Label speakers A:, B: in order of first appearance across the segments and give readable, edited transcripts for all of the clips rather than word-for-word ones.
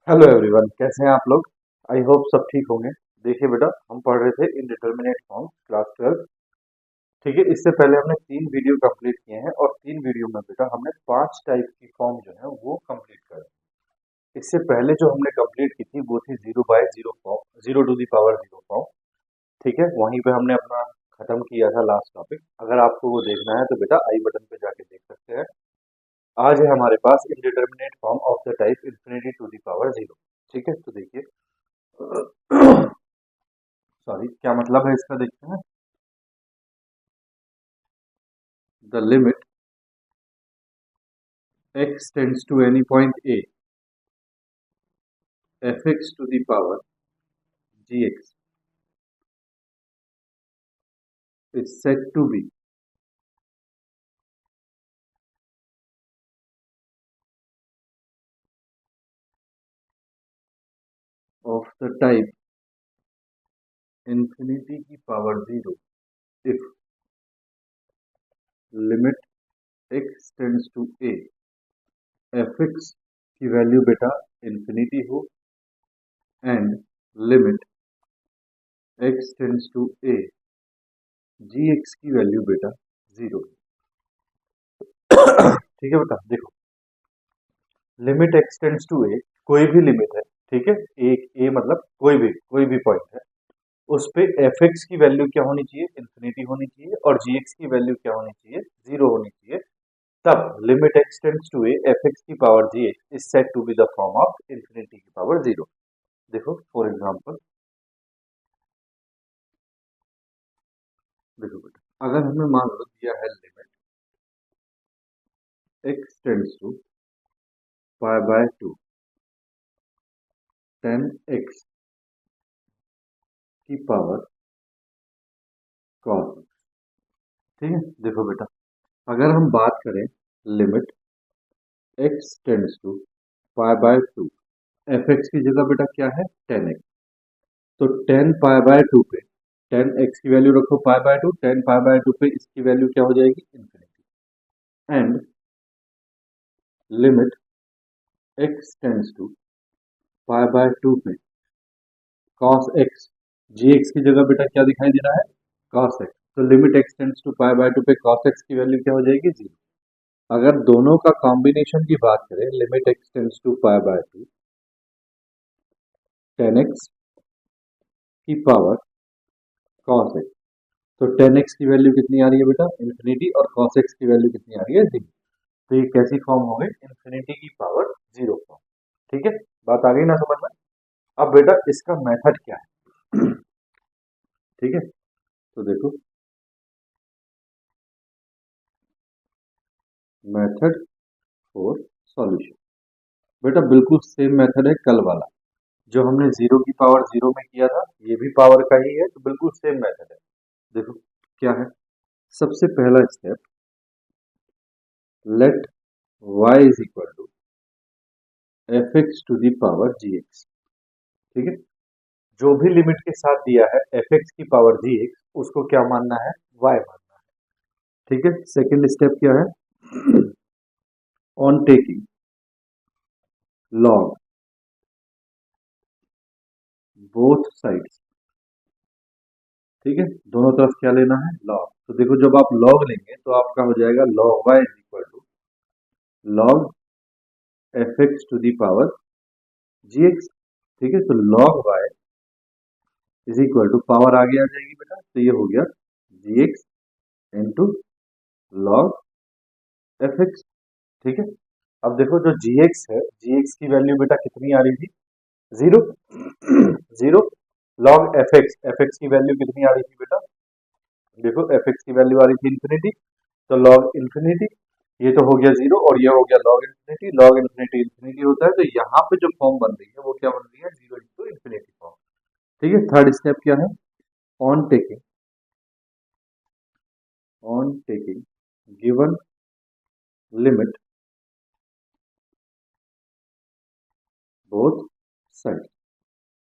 A: Hello everyone, कैसे हैं आप लोग। आई होप सब ठीक होंगे। देखिए बेटा, हम पढ़ रहे थे इनडिटर्मिनेट फॉर्म क्लास 12। ठीक है, इससे पहले हमने 3 वीडियो कंप्लीट किए हैं और 3 वीडियो में बेटा हमने 5 टाइप की फॉर्म जो है वो कंप्लीट कर दी। इससे पहले जो हमने कंप्लीट की थी वो थी 0/0 form, 0 to the power 0 form. ठीक है, वहीं पे हमने अपना खत्म किया था लास्ट टॉपिक। अगर आपको वो देखना है तो बेटा आई बटन पे जाके देख सकते हैं। आज है हमारे पास indeterminate form of the type infinity to the power 0। ठीक है, तो देखिए सॉरी, क्या मतलब है इसका, देखते हैं। The limit x tends to any point a, fx to the power gx is said to be of the type infinity की power 0 if limit x tends to a, fx की वैल्यू बेटा infinity हो and limit x tends to a, gx की value बेटा 0। ठीक है बेटा, देखो limit x tends to a, कोई भी लिमिट है। ठीक है, एक a मतलब कोई भी पॉइंट है, उस पे एफ एक्स की वैल्यू क्या होनी चाहिए, इन्फिनिटी होनी चाहिए, और जी एक्स की वैल्यू क्या होनी चाहिए, 0 होनी चाहिए। तब limit x tends to a, f x की power g x is said to be the form of infinity की पावर 0। देखो फॉर एग्जाम्पल, देखो बेटा, अगर हमें मान लो दिया है लिमिट एक्स टेंड्स टू पाई/2 टेन एक्स की पावर कॉस। ठीक है, देखो बेटा, अगर हम बात करें लिमिट एक्स टेंड्स टू पाई/2, एफ एक्स की जगह बेटा क्या है, 10x। तो 10 पाई/2 पे 10x की वैल्यू रखो पाई/2, 10 पाई/2 पे इसकी वैल्यू क्या हो जाएगी, infinity. And limit x tends to पाई/2 पे cos x, gx की जगह बेटा क्या दिखाई दे रहा है, cos x। तो लिमिट x टेंड्स टू पाई/2 पे cos x की वैल्यू क्या हो जाएगी, 0। अगर दोनों का कॉम्बिनेशन की बात करें, लिमिट x टेंड्स टू पाई/2 10x की पावर cos x, तो 10x की वैल्यू कितनी आ रही है बेटा, इन्फिनिटी, और cos x की वैल्यू कितनी आ रही है, 0। तो ये कैसी फॉर्म हो गई, इन्फिनिटी की पावर 0 फॉर्म। ठीक है, बात आ गई ना समझ में। अब बेटा इसका मेथड क्या है ठीक है, तो देखो मेथड फॉर सॉल्यूशन, बेटा बिल्कुल सेम मेथड है कल वाला, जो हमने 0 की पावर 0 में किया था, ये भी पावर का ही है, तो बिल्कुल सेम मेथड है। देखो क्या है, सबसे पहला step, let y is equal to f x to the power g x. ठीक है, जो भी लिमिट के साथ दिया है एफ एक्स की पावर जी एक्स, उसको क्या मानना है, y मानना है। ठीक है, सेकंड स्टेप क्या है, on taking log both sides. ठीक है, दोनों तरफ क्या लेना है, लॉग। तो देखो जब आप लॉग लेंगे तो आपका हो जाएगा log y is equal to log f x to the power g x. ठीक है, तो log y is equal to, power आगे आ जाएगी बेटा, तो ये हो गया g x into log f x. ठीक है, अब देखो जो जी एक्स है, जी एक्स की वैल्यू बेटा कितनी आ रही थी, 0। 0 लॉग एफ एक्स की वैल्यू कितनी आ रही थी बेटा, देखो एफ एक्स की वैल्यू आ रही थी इन्फिनिटी, तो लॉग इन्फिनिटी, ये तो हो गया 0 और ये हो गया log infinity. Log infinity infinity होता है, तो यहाँ पे जो फॉर्म बन रही है वो क्या बन रही है, 0 इंटू इन्फिनिटी फॉर्म। ठीक है, थर्ड स्टेप क्या है, on taking given limit both side.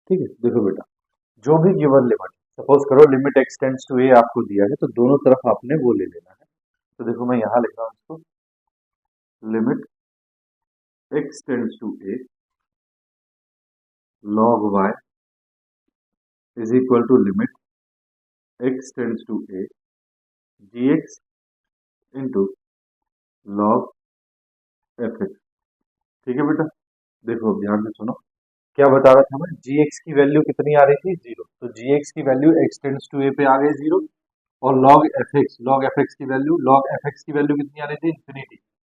A: ठीक है, देखो बेटा जो भी गिवन लिमिट, सपोज करो लिमिट एक्स टेंड्स टू ए आपको दिया है, तो दोनों तरफ आपने वो ले लेना है। तो देखो मैं यहाँ लिख रहा हूँ इसको, limit x tends to a, log y is equal to limit x tends to a gx into log fx। ठीक है बेटा, देखो अब ध्यान से सुनो, क्या बता रहा था मैं, gx की वैल्यू कितनी आ रही थी, जीरो, तो gx की value x tends to a पे आ गई जीरो, और log fx की वैल्यू कितनी आ रही थी, इन्फिनिटी,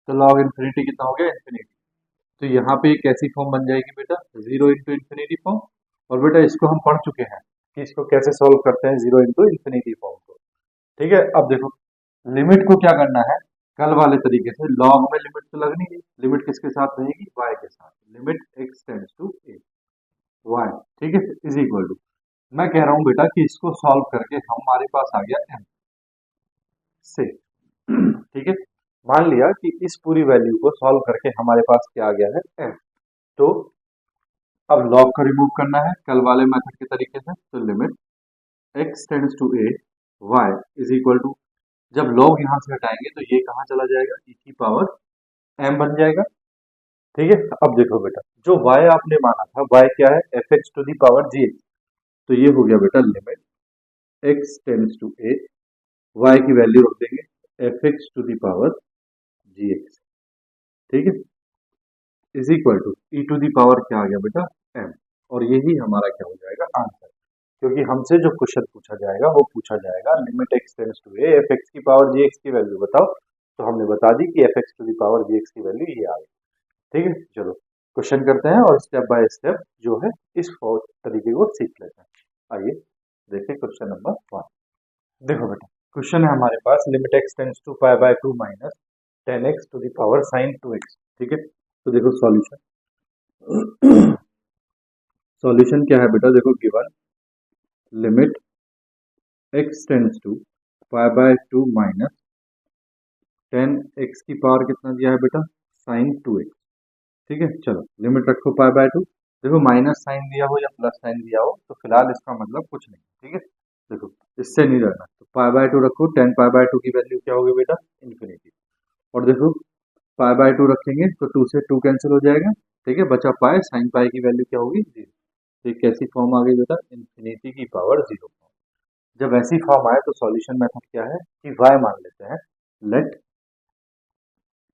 A: तो log इन्फिनिटी कितना हो गया, इन्फिनिटी। तो यहाँ पे एक ऐसी फॉर्म बन जाएगी बेटा, जीरो इंटू इन्फिनिटी फॉर्म, और बेटा इसको हम पढ़ चुके हैं कि इसको कैसे सॉल्व करते हैं, जीरो इंटू इन्फिनिटी फॉर्म को। ठीक है, अब देखो लिमिट को क्या करना है, कल वाले तरीके से लॉग में लिमिट तो लगनी है, लिमिट किसके साथ रहेगी, y के साथ, limit x tends to a y, ठीक है, इज इक्वल टू, मैं कह रहा हूं बेटा कि इसको सॉल्व करके हमारे पास आ गया m से, ठीक है, मान लिया कि इस पूरी वैल्यू को सॉल्व करके हमारे पास क्या आ गया है, m। तो अब लॉग को रिमूव करना है कल वाले मेथड के तरीके से, तो limit x tends to a y is equal to, जब लॉग यहां से हटाएंगे तो ये कहां चला जाएगा, e की पावर m बन जाएगा। ठीक है, अब देखो बेटा जो y आपने माना था, y क्या है, fx to the power gx, तो ये हो गया बेटा limit x tends to a, y की वैल्यू रख देंगे fx to the power gx, ठीक है, is equal to e to the power क्या आ गया बेटा, m, और यही हमारा क्या हो जाएगा, आंसर। क्योंकि हमसे जो क्वेश्चन पूछा जाएगा वो पूछा जाएगा limit x tends to a f x की पावर gx की वैल्यू बताओ, तो हमने बता दी कि f x to the power gx की वैल्यू ये आ गई। ठीक है, चलो क्वेश्चन करते हैं और स्टेप बाय स्टेप जो है इस तरीके को सीख लेते हैं। आइए देखिए क्वेश्चन नंबर 1। देखो बेटा क्वेश्चन है हमारे पास, limit x tends to pi by 2 minus 10x to the power sine 2x। ठीक है, तो देखो सॉल्यूशन सॉल्यूशन क्या है बेटा, देखो given limit x tends to pi by 2 minus 10x की पावर कितना दिया है बेटा, साइन 2x। ठीक है, चलो लिमिट रखो पाई बाय 2, देखो माइनस साइन दिया हो या प्लस साइन दिया हो तो फिलहाल इसका मतलब कुछ नहीं। ठीक है, देखो इससे नहीं रहना, तो पाई बाय 2 रखो, 10 पाई बाय 2 की वैल्यू क्या होगी बेटा, इन्फिनिटी, और देखो पाई बाय 2 रखेंगे तो 2 से 2 कैंसिल हो जाएगा, ठीक है, बचा पाई, साइन पाई की वैल्यू क्या होगी, जीरो। तो एक कैसी फॉर्म आ गई बेटा, इन्फिनिटी की पावर जीरो फॉर्म। जब ऐसी फॉर्म आए तो सॉल्यूशन मेथड क्या है कि y मान लेते हैं, let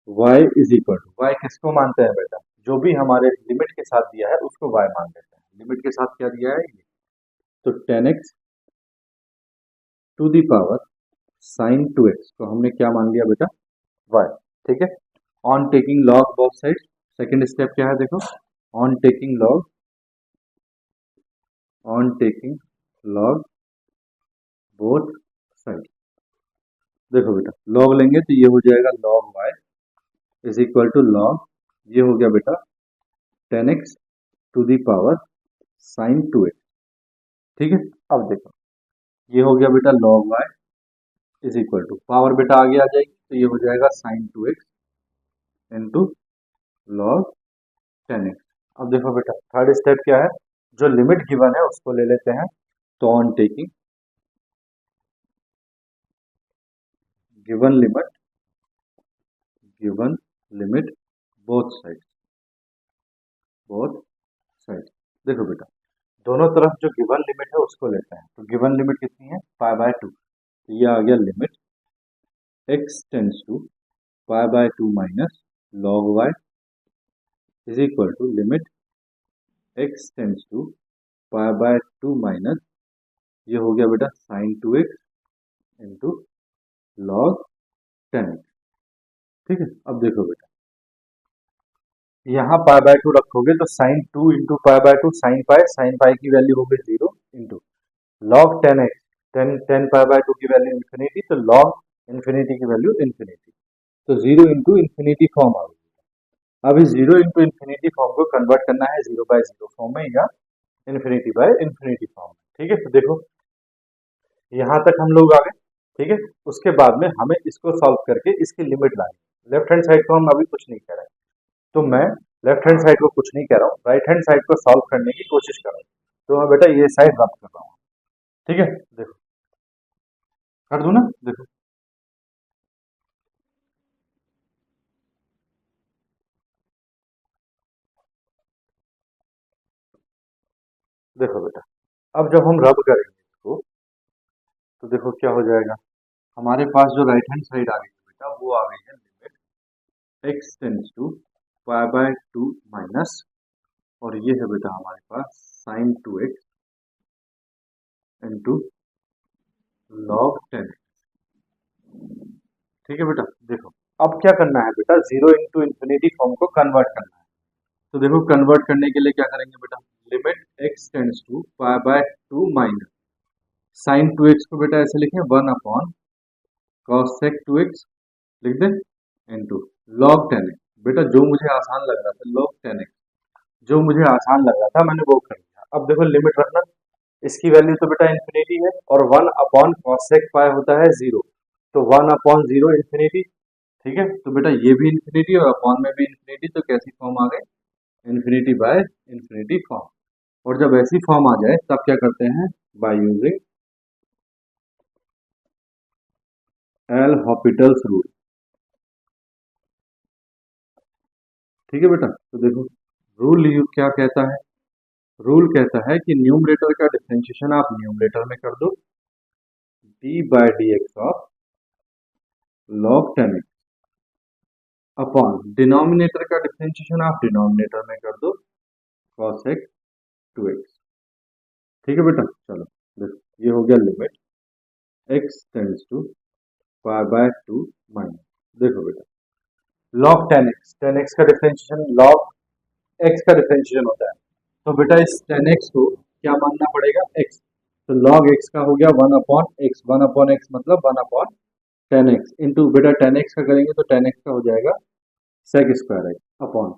A: y is equal to, y किसको मानते हैं बेटा, जो भी हमारे लिमिट के साथ दिया है उसको y मान लेते हैं। लिमिट के साथ क्या दिया है ये, तो 10x to the power sine 2x को हमने क्या मान लिया बेटा, y। ठीक है, on taking log both side, second step क्या है देखो, on taking log, on taking log both side. देखो बेटा लॉग लेंगे तो ये हो जाएगा log y is equal to log, ये हो गया बेटा 10x to the power sine 2x। ठीक है, अब देखो ये हो गया बेटा log y is equal to, power बेटा आगे आ जाएगी तो ये हो जाएगा sign 2x into log 10x। अब देखो बेटा थर्ड स्टेप क्या है, जो लिमिट गिवन है उसको ले लेते हैं, तो on taking given limit both side, देखो बेटा दोनों तरफ जो गिवन लिमिट है उसको लेते हैं, तो गिवन लिमिट कितनी है, पाई बाय 2, तो ये आ गया limit x tends to pi by 2 minus log y is equal to limit x tends to pi by 2 minus, ये हो गया बेटा sign 2x into log 10x। ठीक है, अब देखो बेटा यहाँ पाई बाय 2 रखोगे तो sine 2 into pi by 2 sine pi की वैल्यू हो गई zero, into log 10x, 10 pi by 2 की वैल्यू इन्फिनिटी, तो लॉग इन्फिनिटी की वैल्यू इन्फिनिटी, तो जीरो इंटू इन्फिनिटी फॉर्म आ गई। अब इस जीरो इंटू इन्फिनिटी फॉर्म को कन्वर्ट करना है जीरो बाय जीरो फॉर्म में या इन्फिनिटी बाय इन्फिनिटी फॉर्म में। ठीक है, तो देखो यहाँ तक हम लोग आ गए। ठीक है, उसके बाद में हमें इसको सॉल्व करके इसकी लिमिट लानी, लेफ्ट हैंड साइड को हम अभी कुछ नहीं कह रहे, तो मैं लेफ्ट हैंड साइड को कुछ नहीं कह रहा हूँ, राइट हैंड साइड को सॉल्व करने की कोशिश कर रहा हूँ, तो मैं बेटा ये साइड रब कर रहा हूँ। ठीक है, देखो कर दू ना, देखो देखो बेटा, अब जब हम रब करेंगे इसको तो देखो क्या हो जाएगा, हमारे पास जो राइट हैंड साइड आ गई है बेटा वो आ गई है limit x tends to pi by 2 minus, और ये है बेटा हमारे पास साइन 2x इंटू लॉग 10। ठीक है बेटा, देखो अब क्या करना है बेटा, जीरो इंटू इन्फिनिटी फॉर्म को कन्वर्ट करना है। तो देखो कन्वर्ट करने के लिए क्या करेंगे बेटा, limit x tends to pi by 2 minus sine 2x को बेटा ऐसे लिखें 1 अपॉन कॉस सेक 2x लिख दें इंटू लॉग 10x। बेटा जो मुझे आसान लग रहा था लॉग 10x, जो मुझे आसान लग रहा था मैंने वो कर लिया। अब देखो लिमिट रखना, इसकी वैल्यू तो बेटा इन्फिनिटी है और 1 अपॉन कॉस सेक पाई होता है 0, तो 1 अपॉन 0 इन्फिनिटी। ठीक है, तो बेटा ये भी इन्फिनिटी और अपॉन में भी इन्फिनिटी, तो कैसी फॉर्म आ गई, इन्फिनिटी बाय इन्फिनिटी फॉर्म। और जब ऐसी फॉर्म आ जाए तब क्या करते हैं, bye using L'Hopital's rule. ठीक है बेटा, तो देखो रूल क्या कहता है, रूल कहता है कि न्यूमरेटर का डिफरेंशिएशन आप न्यूमरेटर में कर दो d by d x of log 10x upon denominator का डिफरेंशिएशन आप डिनोमिनेटर में कर दो cos x 2x। ठीक है बेटा, चलो देखो ये हो गया limit x tends to pi by 2 minus, देखो बेटा log 10x, 10x का डिफरेंशिएशन log x का डिफरेंशिएशन होता है, तो बेटा इस 10x को क्या मानना पड़ेगा x, तो log x का हो गया 1 अपॉन x, 1 अपॉन x मतलब 1 अपॉन 10x इंटू बेटा 10x का करेंगे तो 10x का हो जाएगा sec square x upon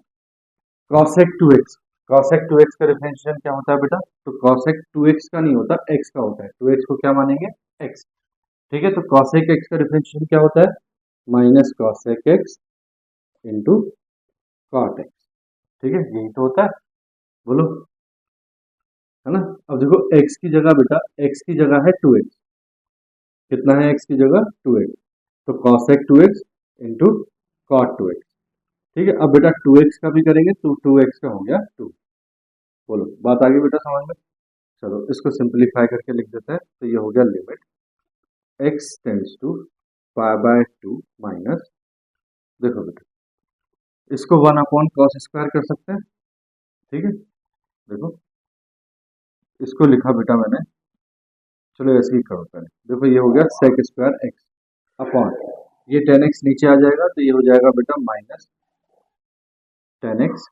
A: cosec 2x। cosec 2x का डिफरेंशिएशन क्या होता है बेटा, तो cosec 2x का नहीं होता x का होता है, 2x को क्या मानेंगे x। ठीक है, तो cosec x का डिफरेंशिएशन क्या होता है, minus cosec x into cot x। ठीक है, यही तो होता है, बोलो, है ना। अब देखो x की जगह बेटा, x की जगह है 2x, कितना है x की जगह 2x, तो cosec 2x into cot 2x। ठीक है, अब बेटा 2x का भी करेंगे तो 2x का हो गया 2। बोलो बात आ गई बेटा समझ में। चलो इसको सिंपलीफाई करके लिख देते हैं, तो ये हो गया limit x tends to pi by 2 minus, देखो बेटा इसको 1 अपॉन कॉस स्क्वायर कर सकते हैं। ठीक है, देखो इसको लिखा बेटा मैंने, चलो ऐसे ही करो पहले, देखो ये हो गया सेक स्क्वायर एक्स अपॉन ये 10x नीचे आ जाएगा तो ये हो जाएगा बेटा minus 10x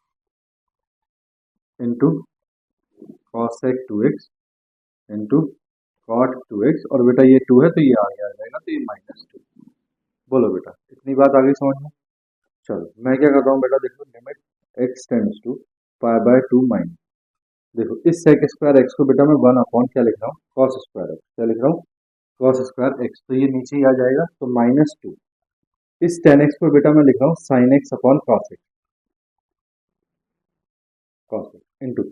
A: into cosec 2x into cot 2x, और बेटा ये 2 है तो ये आगे आ जाएगा तो ये माइनस 2। बोलो बेटा इतनी बात आ गई समझ में। चलो मैं क्या कर रहा हूँ बेटा, देखो limit x tends to pi by 2 minus, देखो इस सेक स्क्वायर एक्स को बेटा मैं 1 अपॉन क्या लिख रहा हूँ कॉस स्क्वायर एक्स, क्या लिख रहा हूँ कॉस स्क्वायर एक्स, तो ये नीचे ही आ जाएगा तो माइनस 2। इस 10x को बेटा मैं लिख रहा हूँ sine x upon cos x, cos x into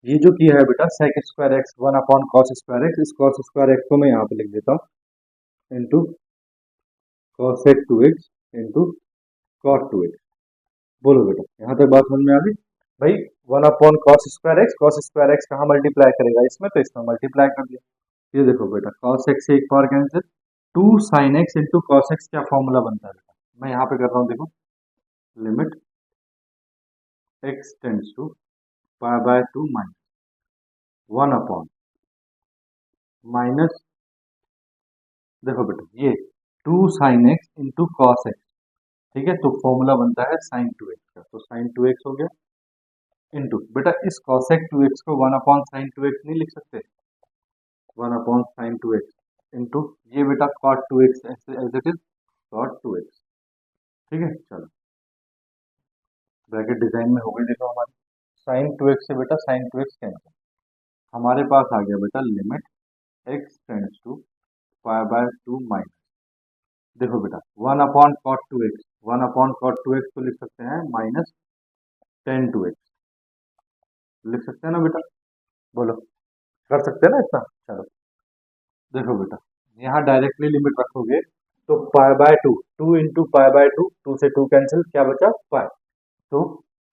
A: ये जो किया है बेटा sec square x 1 upon cos square x, इस कॉस स्क्वायर एक्स को मैं यहाँ पे लिख देता हूँ into cosec 2x into cot 2x। बोलो बेटा यहाँ तक बात समझ में आ गई भाई, 1 अपॉन कॉस स्क्वायर एक्स कहाँ मल्टीप्लाई करेगा इसमें, तो इसमें मल्टीप्लाई कर दिया। ये देखो बेटा कॉस एक्स से एक power cancel, 2 sine x into cos x क्या फॉर्मूला बनता है बेटा, मैं यहाँ पे कर रहा हूँ देखो limit x tends to pi by 2 minus 1 upon minus, देखो बेटा ये 2 sine x into cos x. ठीक है, तो फॉर्मूला बनता है साइन 2x का, तो साइन 2x हो गया इंटू बेटा इस कॉसेक 2x को 1 अपॉन साइन 2x नहीं लिख सकते, 1 अपॉन साइन 2x इंटू ये बेटा cot 2x as it is cot 2x। ठीक है, चलो ब्रैकेट डिजाइन में हो गई, देखो हमारी साइन 2x से बेटा साइन 2x कैंसिल, हमारे पास आ गया बेटा limit x tends to pi by 2 minus, देखो बेटा 1 upon cot 2x, 1 upon cot 2x को लिख सकते हैं माइनस टेन 2x, लिख सकते हैं ना बेटा, बोलो कर सकते हैं ना इतना। चलो देखो बेटा यहाँ डायरेक्टली लिमिट रखोगे तो पाई बाय 2, 2 इंटू पाई बाय 2, 2 से 2 कैंसिल, क्या बचा पाई, तो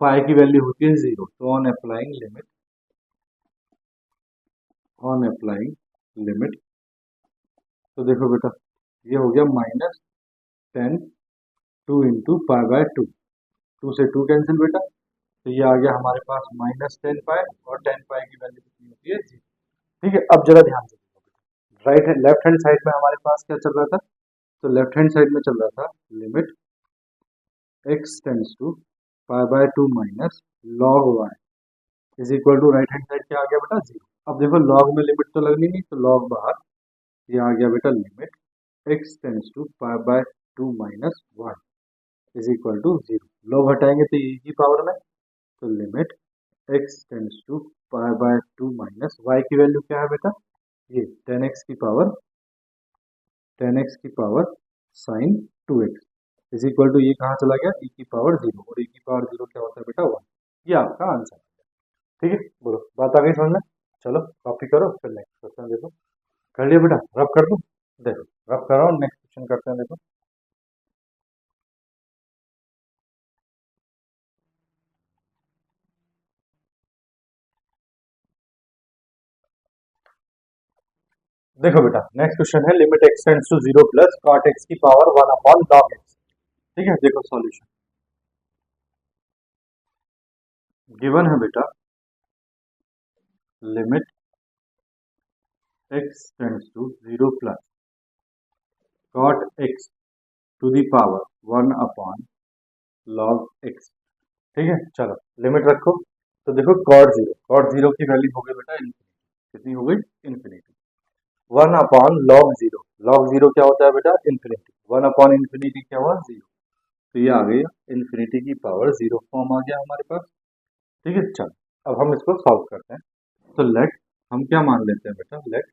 A: पाई की वैल्यू होती है 0, तो on applying limit on applying limit. तो देखो बेटा ये हो गया -10 2 इंटू पाई बाय 2, 2 से 2 कैंसिल बेटा, तो ये आ गया हमारे पास -10 पाई, और 10 पाई की वैल्यू कितनी होती है 0। ठीक है, अब जरा ध्यान से देखो, राइट लेफ्ट हैंड साइड में हमारे पास क्या चल रहा था, तो लेफ्ट हैंड साइड में चल रहा था limit x tends to pi by 2 minus log y is equal to, right hand side क्या आ गया बेटा 0। अब देखो log में लिमिट तो लगनी नहीं, तो log बाहर, ये आ गया बेटा limit x tends to pi by 2 minus 1 is equal to 0। log हटाएंगे तो e की पावर में, तो limit x tends to pi by 2 minus y की वैल्यू क्या है बेटा, ये 10x की power sine 2x is equal to, ये कहाँ चला गया e की पावर 0, और e की पावर 0 क्या होता है बेटा 1। ये आपका आंसर है। ठीक है, बोलो बात आ गई समझ में। चलो कॉपी करो, फिर नेक्स्ट क्वेश्चन देखो। कर लिया बेटा, रब कर दो, देखो रब कर रहा हूँ, नेक्स्ट क्वेश्चन करते हैं। देखो देखो बेटा नेक्स्ट क्वेश्चन है, limit x tends to 0 plus cot x की पावर 1 अपॉन log x। ठीक है, देखो सॉल्यूशन गिवन है बेटा, limit x tends to 0 plus cot x to the power 1 upon log x। ठीक है, चलो लिमिट रखो, तो देखो cot 0 की वैल्यू हो गई बेटा इन्फिनिटी, कितनी हो गई इन्फिनिटी। 1 अपॉन log 0 क्या होता है बेटा इन्फिनिटी, 1 अपॉन इन्फिनिटी क्या हुआ 0, तो ये आ गई इन्फिनिटी की पावर 0 फॉर्म आ गया हमारे पास। ठीक है, चलो अब हम इसको सॉल्व करते हैं। तो लेट, हम क्या मान लेते हैं बेटा, let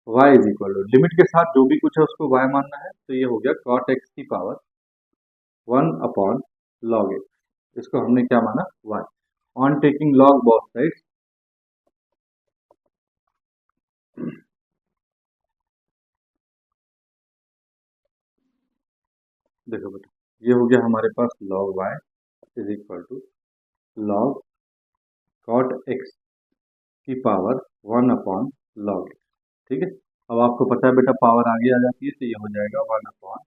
A: y is equal to, limit के साथ जो भी कुछ है उसको y मानना है, तो ये हो गया cot x की पावर 1 अपॉन log x, इसको हमने क्या माना y, on taking log both sides. देखो बेटा ये हो गया हमारे पास log y is equal to log cot x की पावर 1 अपॉन log x। ठीक है, अब आपको पता है बेटा पावर आगे आ जाती है, तो ये हो जाएगा 1 upon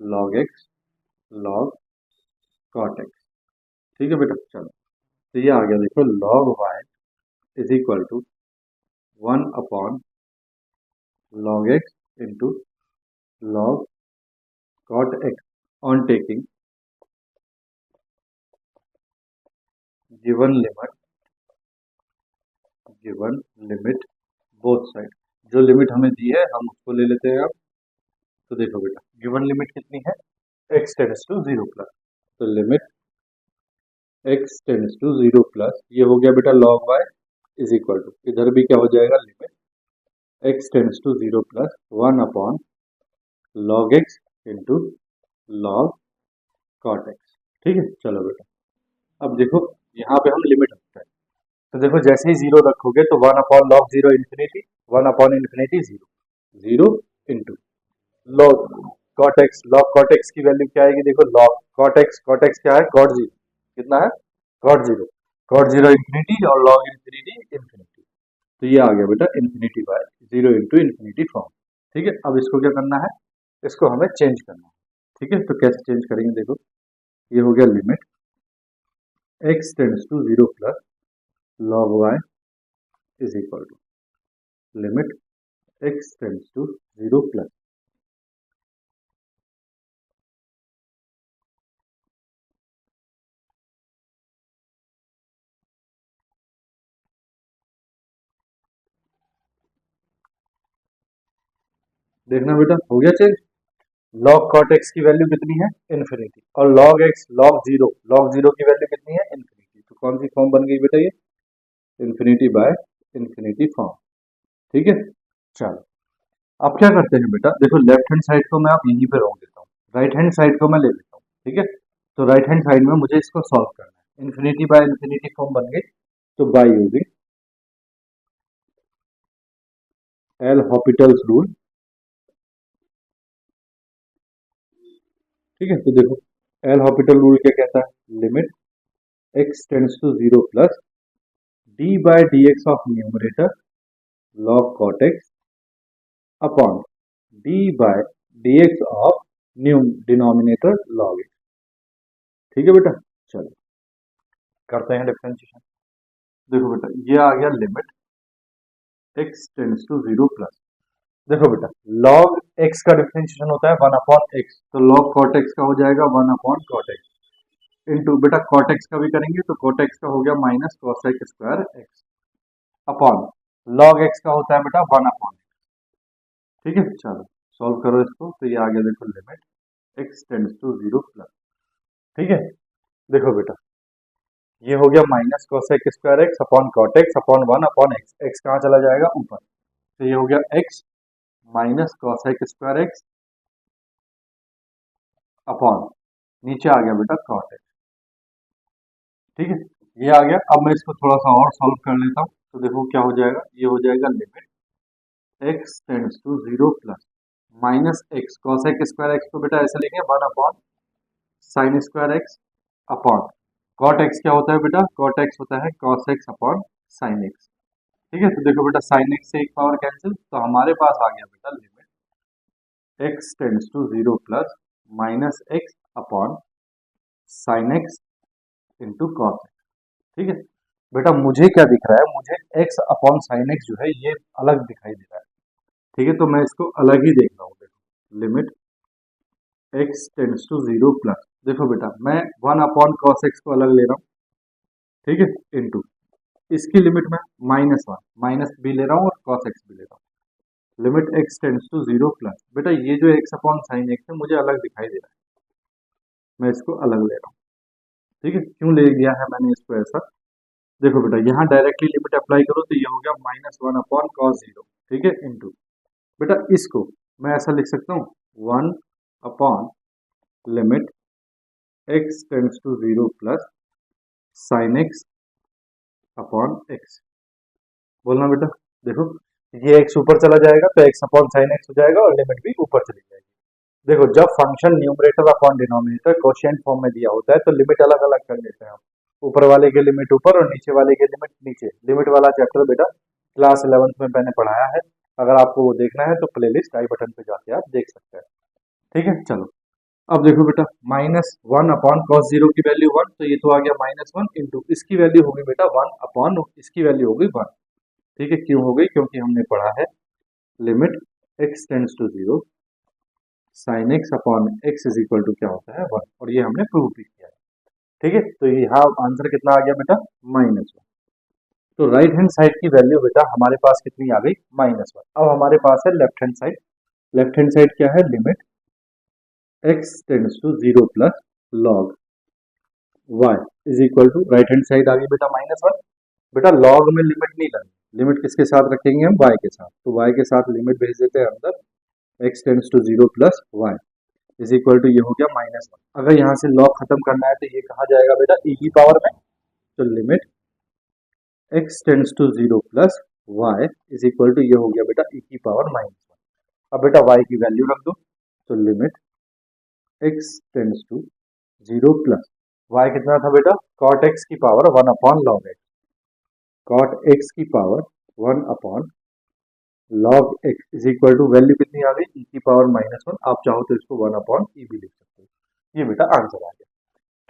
A: log x log cot x। ठीक है बेटा, चलो तो ये आ गया देखो log y is equal to 1 upon log x into log cot x on taking given limit both side. जो लिमिट हमें दी है हम उसको ले लेते हैं अब। तो देखो बेटा गिवन लिमिट कितनी है, x टेंड्स टू 0 प्लस, तो limit x tends to 0 plus, ये हो गया बेटा log y is equal to, इधर भी क्या हो जाएगा limit x tends to 0 plus 1 upon log x into log cot x। ठीक है, चलो बेटा अब देखो यहाँ पे हम लिमिट रखते हैं, तो देखो जैसे ही 0 रखोगे तो 1 upon log 0 infinity, 1 upon infinity 0, 0 into log cot x की वैल्यू क्या आएगी, देखो log cot x क्या है cot 0, कितना है cot 0 इन्फिनिटी, और log इन्फिनिटी इन्फिनिटी, तो ये आ गया बेटा infinity by 0 into infinity form. ठीक है, अब इसको क्या करना है, इसको हमें चेंज करना है। ठीक है, तो कैसे चेंज करेंगे, देखो ये हो गया limit x tends to 0 plus log y is equal to limit x tends to 0 plus, देखना बेटा हो गया चेंज, log cot x की वैल्यू कितनी है इन्फिनिटी, और log x log 0 की वैल्यू कितनी है इन्फिनिटी, तो कौन सी फॉर्म बन गई बेटा ये इन्फिनिटी बाय इन्फिनिटी फॉर्म। ठीक है, चलो अब क्या करते हैं बेटा, देखो लेफ्ट हैंड साइड को मैं आप यहीं पे रोक देता हूँ, राइट हैंड साइड को मैं ले लेता हूँ। ठीक है, तो राइट हैंड साइड में मुझे इसको सॉल्व करना है, इन्फिनिटी बाय इन्फिनिटी फॉर्म बन गई, तो by using L'Hopital's rule. ठीक है, तो देखो एल हॉपिटल रूल क्या कहता है, limit x tends to 0 plus d by dx of numerator log cot x upon d by d x of new denominator log x. ठीक है बेटा, चलो करते हैं डिफरेंशिएशन। देखो बेटा, ये आ गया limit x tends to 0 plus. देखो बेटा, log x का डिफरेंशिएशन होता है 1 अपॉन x, तो log cot x का हो जाएगा 1 अपॉन cot x इंटू बेटा cot x का भी करेंगे तो cot x का हो गया minus cos x square x upon log x का होता है बेटा 1 अपॉन। ठीक है, चलो सॉल्व करो इसको, तो ये आ गया देखो limit x tends to 0 plus. ठीक है, देखो बेटा ये हो गया minus cos x square x upon cot x upon 1 upon x, x कहाँ चला जाएगा ऊपर, तो ये हो गया x minus cos x square x upon नीचे आ गया बेटा cot x। ठीक है, ये आ गया। अब मैं इसको थोड़ा सा और सॉल्व कर लेता हूँ, तो देखो क्या हो जाएगा, ये हो जाएगा limit x tends to 0 plus minus x cos x square x को बेटा ऐसे लेंगे 1 upon sine square x upon cot x क्या होता है बेटा, cot x होता है cos x upon sine x। ठीक है, तो देखो बेटा साइन x से एक पावर कैंसिल, तो हमारे पास आ गया बेटा limit x tends to 0 plus minus x upon sine x into cos x. ठीक है बेटा, मुझे क्या दिख रहा है, मुझे x अपॉन साइन एक्स जो है ये अलग दिखाई दे रहा है। ठीक है, तो मैं इसको अलग ही देख रहा हूँ। देखो limit x tends to 0 plus, देखो बेटा मैं 1 अपॉन कॉस एक्स को अलग ले रहा हूँ। ठीक है, इंटू इसकी लिमिट में माइनस 1 माइनस भी ले रहा हूँ और कॉस एक्स भी ले रहा हूँ। Limit x tends to 0 plus, बेटा ये जो x अपॉन साइन एक्स है मुझे अलग दिखाई दे रहा है, मैं इसको अलग ले रहा हूँ। ठीक है, क्यों ले लिया है मैंने इसको ऐसा, देखो बेटा यहाँ डायरेक्टली लिमिट अप्लाई करो तो ये हो गया माइनस 1 अपॉन कॉस 0। ठीक है, इंटू बेटा इसको मैं ऐसा लिख सकता हूँ 1 upon limit x tends to 0 plus sine x upon x. बोलना बेटा, देखो ये x ऊपर चला जाएगा तो x अपॉन साइन एक्स हो जाएगा और लिमिट भी ऊपर चली जाएगी। देखो जब function numerator upon denominator quotient form में दिया होता है तो लिमिट अलग अलग कर लेते हैं हम, ऊपर वाले के लिमिट ऊपर और नीचे वाले के लिमिट नीचे। लिमिट वाला चैप्टर बेटा क्लास 11th में मैंने पढ़ाया है, अगर आपको वो देखना है तो प्लेलिस्ट आई बटन पे जाके आप देख सकते हैं। ठीक है, चलो अब देखो बेटा माइनस 1 अपॉन कॉस 0 की वैल्यू 1, तो ये तो आ गया माइनस 1 इंटू इसकी वैल्यू होगी बेटा 1 अपॉन इसकी वैल्यू होगी 1। ठीक है, क्यों हो गई, क्योंकि हमने पढ़ा है limit x tends to 0 sine x upon x is equal to क्या होता है 1, और ये हमने प्रूव भी किया है। ठीक है, तो यहाँ आंसर कितना आ गया बेटा माइनस 1। तो राइट हैंड साइड की वैल्यू बेटा हमारे पास कितनी आ गई माइनस 1। अब हमारे पास है left hand side, left hand side क्या है, limit x tends to 0 plus log y is equal to, right hand side आ गई बेटा माइनस 1। बेटा लॉग में लिमिट नहीं लगनी, लिमिट किसके साथ रखेंगे हम, y के साथ, तो y के साथ लिमिट भेज देते हैं अंदर, x tends to 0 plus y is equal to ये हो गया माइनस 1। अगर यहाँ से लॉग खत्म करना है तो ये कहा जाएगा बेटा e की पावर में, तो limit x tends to 0 plus y is equal to ये हो गया बेटा e की पावर माइनस 1। अब बेटा y की वैल्यू रख दो, तो limit x tends to 0 plus y कितना था बेटा cot x की power 1 upon log x, cot x की power 1 upon log x is equal to value कितनी आ गई e की पावर माइनस 1, आप चाहो तो इसको 1 अपॉन e भी लिख सकते हो। ये बेटा आंसर आ गया।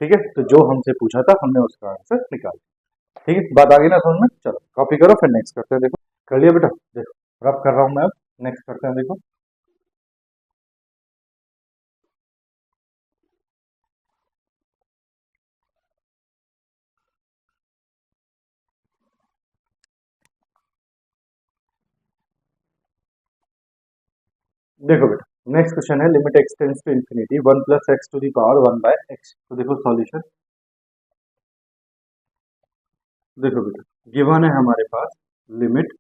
A: ठीक है, तो जो हमसे पूछा था हमने उसका आंसर निकाल दिया। ठीक है, बात आ गई ना समझ में, चलो कॉपी करो फिर नेक्स्ट करते हैं। देखो कर लिया बेटा, देखो रब कर रहा हूं मैं, अब नेक्स्ट करते हैं। देखो देखो बेटा नेक्स्ट क्वेश्चन है limit x tends to infinity 1 plus x to the power 1 by x. तो देखो सॉल्यूशन, देखो बेटा गिवन है हमारे पास limit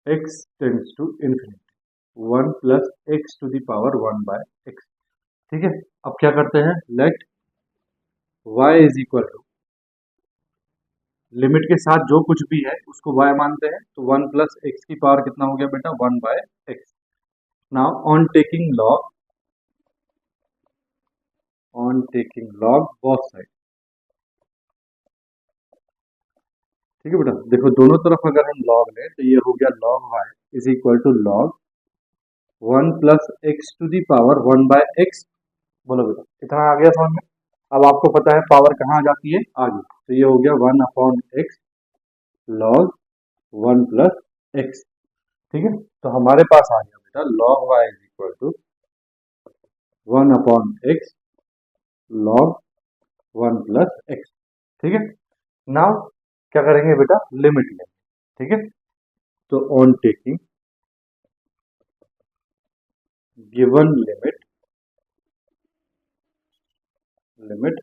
A: x tends to infinity 1 plus x to the power 1 by x. ठीक है, अब क्या करते हैं, let y is equal to limit के साथ जो कुछ भी है उसको y मानते हैं, तो 1 प्लस एक्स की पावर कितना हो गया बेटा 1 by x. Now on taking log both side. ठीक है बेटा, देखो दोनों तरफ अगर हम लॉग लें तो ये हो गया log y is equal to log 1 plus x to the power 1 by x. बोलो बेटा, इतना आ गया समझ में। अब आपको पता है पावर कहाँ आ जाती है, आगे, तो ये हो गया 1 upon x log 1 plus x. ठीक है, तो हमारे पास आ गया बेटा log y is equal to 1 upon x log 1 plus x. ठीक है, नाउ क्या करेंगे बेटा, लिमिट लेंगे। ठीक है, तो on taking given limit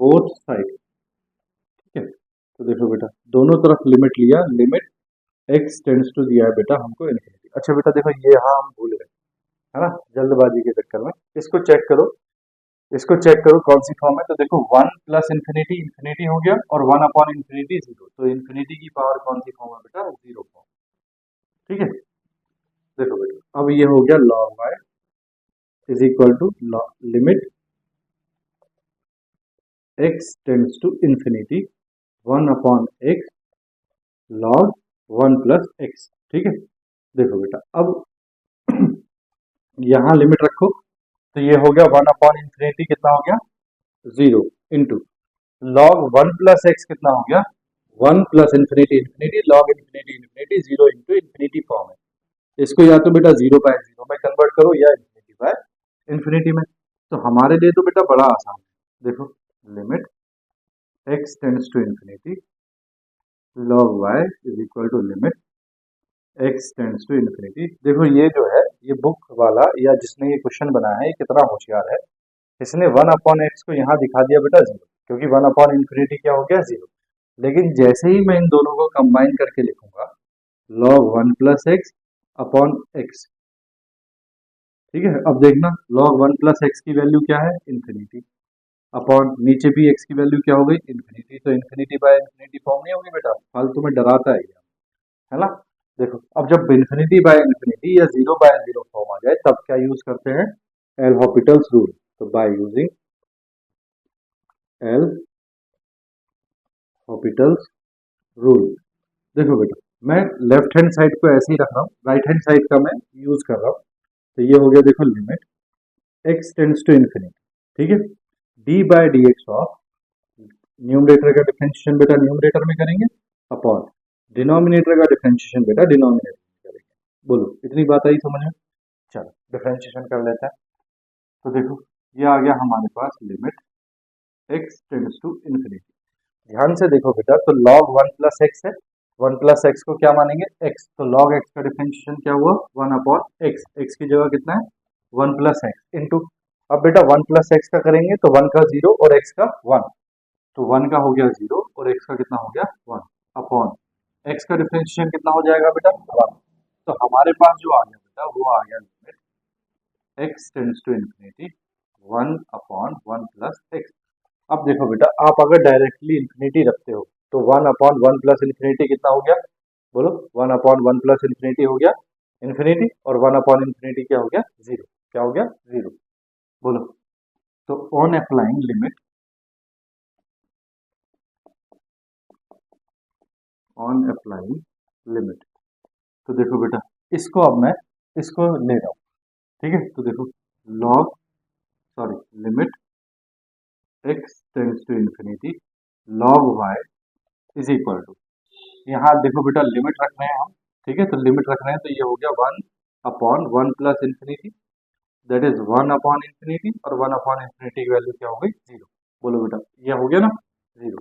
A: both side. ठीक है, तो देखो बेटा दोनों तरफ लिमिट लिया, लिमिट एक्स टेंड्स टू दिया है बेटा हमको इन्फिनिटी। अच्छा बेटा देखो ये यहाँ हम भूल गए, है ना, जल्दबाजी के चक्कर में। इसको चेक करो, इसको चेक करो कौन सी फॉर्म है। तो देखो 1 प्लस इन्फिनिटी इन्फिनिटी हो गया और 1 अपॉन इन्फिनिटी जीरो, तो इन्फिनिटी की पावर कौन सी फॉर्म है बेटा, जीरो फॉर्म। ठीक है, देखो बेटा अब ये हो गया log y is equal to limit x tends to infinity 1 upon x log 1 plus x. ठीक है, देखो बेटा अब यहाँ लिमिट रखो, तो ये हो गया 1 अपॉन इन्फिनिटी कितना हो गया, zero, into log 1 plus x कितना हो गया, 1 plus infinity infinity log infinity infinity zero into infinity form है। इसको या तो बेटा जीरो बाय जीरो में कन्वर्ट करो या इन्फिनिटी बाय इन्फिनिटी में। तो हमारे लिए तो बेटा बड़ा आसान है, देखो limit x tends to infinity log y is equal to limit x tends to infinity. देखो ये जो है ये बुक वाला या जिसने ये क्वेश्चन बनाया है ये कितना होशियार है, इसने 1 अपॉन एक्स को यहाँ दिखा दिया बेटा जीरो, क्योंकि 1 अपॉन इन्फिनिटी क्या हो गया, जीरो। लेकिन जैसे ही मैं इन दोनों को कंबाइन करके लिखूंगा log 1 plus x upon x. ठीक है, अब देखना लॉग 1 प्लस एक्स की वैल्यू क्या है, इन्फिनिटी, अपॉन नीचे भी एक्स की वैल्यू क्या हो गई, इन्फिनिटी। तो इन्फिनिटी बाय इन्फिनिटी फॉर्म नहीं होगी बेटा, फालतू में डराता है ना। देखो अब जब इन्फिनिटी बाय इन्फिनिटी या जीरो बाय जीरो फॉर्म आ जाए तब क्या यूज करते हैं, एल हॉपिटल्स रूल। तो by using L'Hopital's rule, देखो बेटा मैं लेफ्ट हैंड साइड को ऐसे ही रख रहा हूँ, राइट हैंड साइड का मैं यूज कर रहा हूँ। तो ये हो गया देखो limit x tends to infinity, ठीक है, d by d x of numerator का डिफरेंशिएशन बेटा न्यूमरेटर में करेंगे अपॉन डिनोमिनेटर का डिफरेंशिएशन बेटा डिनोमिनेटर में करेंगे। बोलो इतनी बात आई समझ में। चलो डिफरेंशिएशन कर लेते हैं। तो देखो ये आ गया हमारे पास limit x tends to infinity. ध्यान से देखो बेटा, तो log 1 प्लस एक्स है, 1 प्लस एक्स को क्या मानेंगे, x, तो log x का डिफरेंशिएशन क्या हुआ, 1 अपॉन एक्स, एक्स की जगह कितना है 1 प्लस एक्स इंटू, अब बेटा 1 प्लस एक्स का करेंगे तो 1 का 0 और x का 1, तो 1 का हो गया 0 और x का कितना हो गया 1 अपॉन x का डिफरेंशिएशन कितना हो जाएगा बेटा 1। तो हमारे पास जो आ गया बेटा वो आ गया limit x tends to infinity 1 upon 1 plus x. अब देखो बेटा आप अगर डायरेक्टली इन्फिनिटी रखते हो तो 1 अपॉन 1 प्लस इन्फिनिटी कितना हो गया, बोलो 1 अपॉन 1 प्लस इन्फिनिटी हो गया इन्फिनिटी, और 1 अपॉन इन्फिनिटी क्या हो गया जीरो, क्या हो गया जीरो। बोलो, तो on applying limit, on applying limit, तो देखो बेटा इसको अब मैं इसको ले रहा हूँ। ठीक है, तो देखो log sorry limit x tends to infinity log y is equal to, यहाँ देखो बेटा लिमिट रख रहे हैं हम, ठीक है, तो लिमिट रख रहे हैं तो ये हो गया 1 upon 1 plus infinity that is 1 upon infinity, और 1 अपॉन इन्फिनिटी की वैल्यू क्या हो गई जीरो। बोलो बेटा ये हो गया ना जीरो,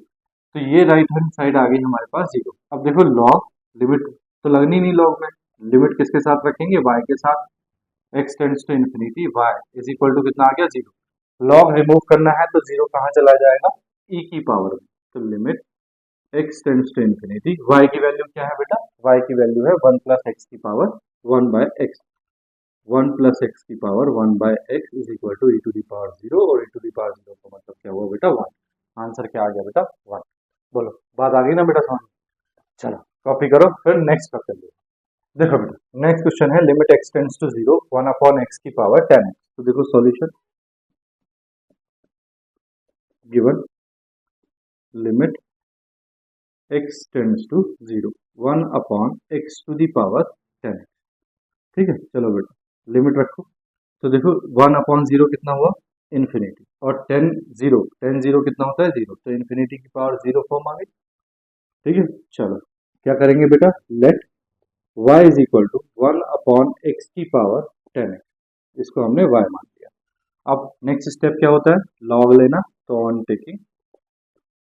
A: तो ये राइट हैंड साइड आ गई हमारे पास जीरो। अब देखो लॉग लिमिट तो लगनी नहीं, लॉग में लिमिट किसके साथ रखेंगे, y के साथ, x tends to infinity y is equal to कितना आ गया जीरो। लॉग रिमूव करना है तो जीरो कहाँ चला जाएगा, e की पावर में, तो limit x tends to infinity, y की वैल्यू क्या है बेटा, y की वैल्यू है 1 प्लस एक्स की power 1 by x, 1 plus x की power 1 by x is equal to e to the power zero, और e to the power zero का मतलब क्या हुआ बेटा 1, आंसर क्या आ गया बेटा 1। बोलो बात आ गई ना बेटा समझ। चलो कॉपी करो फिर नेक्स्ट कर लेते। देखो बेटा नेक्स्ट क्वेश्चन है limit x tends to zero 1 upon x की पावर 10 एक्स। तो देखो solution given limit x tends to 0, 1 upon x to the power 10x। ठीक है, चलो बेटा लिमिट रखो। तो देखो 1 अपॉन 0 कितना हुआ, इन्फिनिटी, और 10 0 कितना होता है 0, तो इन्फिनिटी की पावर 0 फॉर्म आ गई। ठीक है, चलो क्या करेंगे बेटा, let y is equal to 1 upon x की पावर 10x, इसको हमने y मान लिया। अब नेक्स्ट स्टेप क्या होता है, लॉग लेना। तो on taking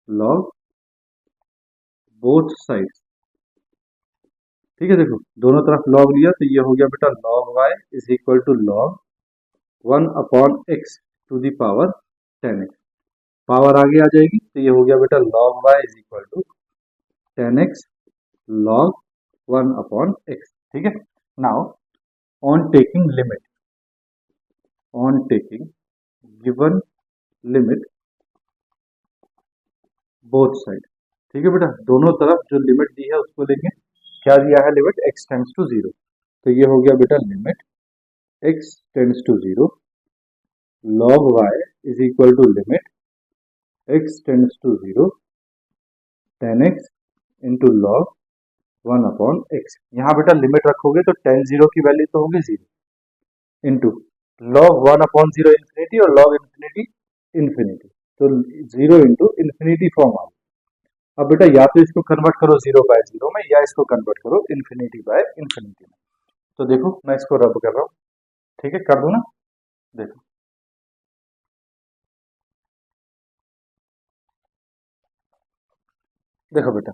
A: log both sides, ठीक है, देखो दोनों तरफ लॉग लिया तो ये हो गया बेटा log y is equal to log 1 upon x to the power 10x। Power आगे आ जाएगी तो ये हो गया बेटा log y is equal to 10x log 1 upon x। ठीक है, now on taking limit, on taking given limit both side. ठीक है बेटा, दोनों तरफ जो लिमिट दी है उसको लेंगे। क्या दिया है लिमिट, x टेंड्स टू 0, तो ये हो गया बेटा limit x tends to 0 log y is equal to limit x tends to 0 10x into log 1 upon x। यहाँ बेटा लिमिट रखोगे तो 10 0 की वैल्यू तो होगी 0 इंटू log 1 अपॉन 0 इन्फिनिटी और log इन्फिनिटी इन्फिनिटी, तो 0 इंटू इन्फिनिटी फॉर्म आ गया। अब बेटा या तो इसको कन्वर्ट करो 0 बाय 0 में, या इसको कन्वर्ट करो इन्फिनिटी बाय इन्फिनिटी में। तो देखो मैं इसको रब कर रहा हूँ, ठीक है, कर दो ना, देखो देखो बेटा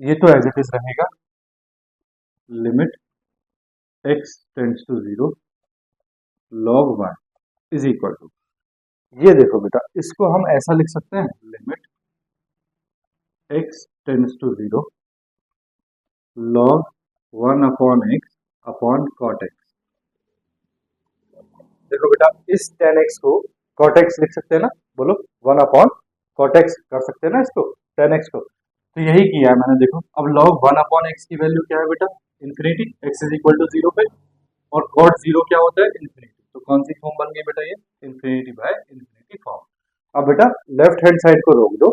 A: ये तो एज इट इज रहेगा limit x tends to 0 log 1 is equal to, ये देखो बेटा इसको हम ऐसा लिख सकते हैं limit x tends to 0 log 1 upon x upon cot x। देखो बेटा इस 10x को cot x लिख सकते हैं ना, बोलो 1 अपॉन cot x कर सकते हैं ना इसको 10x को, तो यही किया है मैंने। देखो अब log 1 अपॉन x की वैल्यू क्या है बेटा, infinity, x is equal to 0 पे, और cot 0 क्या होता है इन्फिनिटी, तो कौन सी फॉर्म बन गई बेटा ये, इन्फिनिटी बाय इन्फिनिटी फॉर्म। अब बेटा लेफ्ट हैंड साइड को रोक दो,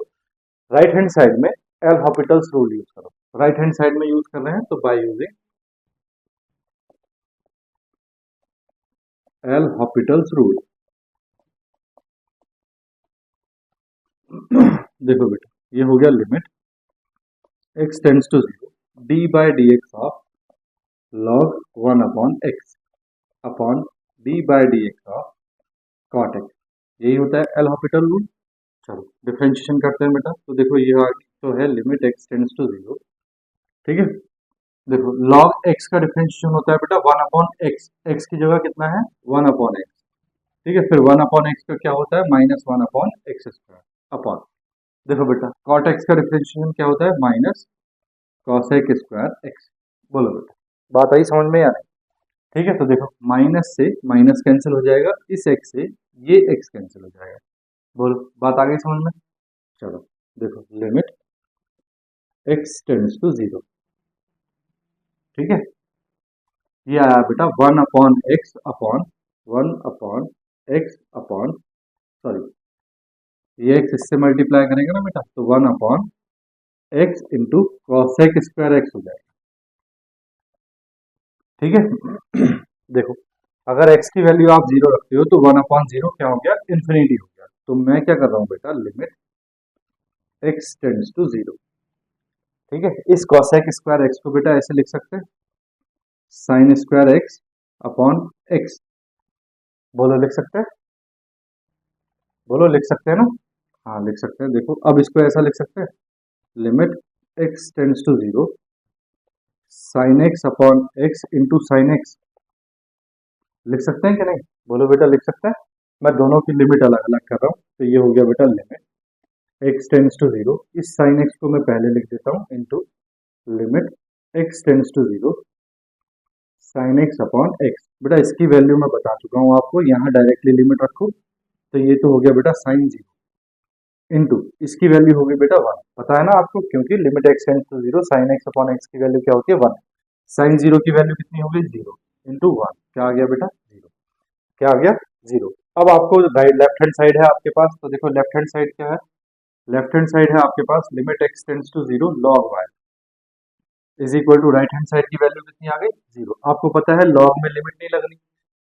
A: राइट हैंड साइड में एल हॉपिटल्स रूल यूज करो। राइट हैंड साइड में यूज कर रहे हैं तो by using L'Hopital's rule. देखो बेटा ये हो गया limit x tends to 0 d by d x of log 1 upon x upon d by d x of cot x, यही होता है एल हॉपिटल रूल। चलो डिफरेंशिएशन करते हैं बेटा, तो देखो ये तो है लिमिट x टेंड्स टू 0, ठीक है, देखो log x का डिफरेंशिएशन होता है बेटा 1 अपॉन x, x की जगह कितना है 1 अपॉन x, ठीक है, फिर 1 अपॉन x का क्या होता है minus 1 upon x square upon, देखो बेटा कॉट एक्स का डिफरेंशिएशन क्या होता है माइनस कॉसेक स्क्वायर एक्स। बोलो बेटा बात आई समझ में या नहीं, ठीक है, तो देखो माइनस से माइनस कैंसिल हो जाएगा, इस एक्स से ये एक्स कैंसिल हो जाएगा। बोलो बात आ गई समझ में, चलो देखो लिमिट x टेंड्स टू 0, ठीक है, ये आया बेटा 1 upon x upon 1 upon x upon, sorry ये एक्स इससे मल्टीप्लाई करेंगे ना बेटा, तो 1 upon x into cosec square x हो जाएगा, ठीक है। देखो अगर x की वैल्यू आप 0 रखते हो तो 1 अपॉन 0 क्या हो गया इन्फिनिटी हो गया, तो मैं क्या कर रहा हूँ बेटा लिमिट x टेंड्स टू 0, ठीक है, इस कॉसेक स्क्वायर एक्स को बेटा ऐसे लिख सकते हैं sine square x upon x, बोलो लिख सकते हैं, बोलो लिख सकते हैं ना, हाँ लिख सकते हैं। देखो अब इसको ऐसा लिख सकते हैं limit x tends to 0 sine x upon x into sine x, लिख सकते हैं कि नहीं, बोलो बेटा लिख सकते हैं। मैं दोनों की लिमिट अलग अलग कर रहा हूँ, तो ये हो गया बेटा लिमिट x टेंड्स टू 0, इस साइन x को मैं पहले लिख देता हूँ into limit x tends to 0 sine x upon x. बेटा इसकी वैल्यू मैं बता चुका हूँ आपको, यहाँ डायरेक्टली लिमिट रखो, तो ये तो हो गया बेटा साइन 0 इंटू इसकी वैल्यू होगी बेटा 1, पता है ना आपको, क्योंकि limit x tends to 0 sine x upon x की वैल्यू क्या होती है 1, साइन 0 की वैल्यू कितनी हो गई 0 इंटू 1, क्या आ गया बेटा 0, क्या आ गया 0। अब आपको राइट लेफ्ट हैंड साइड है आपके पास, तो देखो लेफ्ट हैंड साइड क्या है लेफ्ट हैंड साइड है आपके पास limit x tends to zero log y is equal to right hand side की वैल्यू कितनी आ गई जीरो। आपको पता है लॉग में लिमिट नहीं लगनी,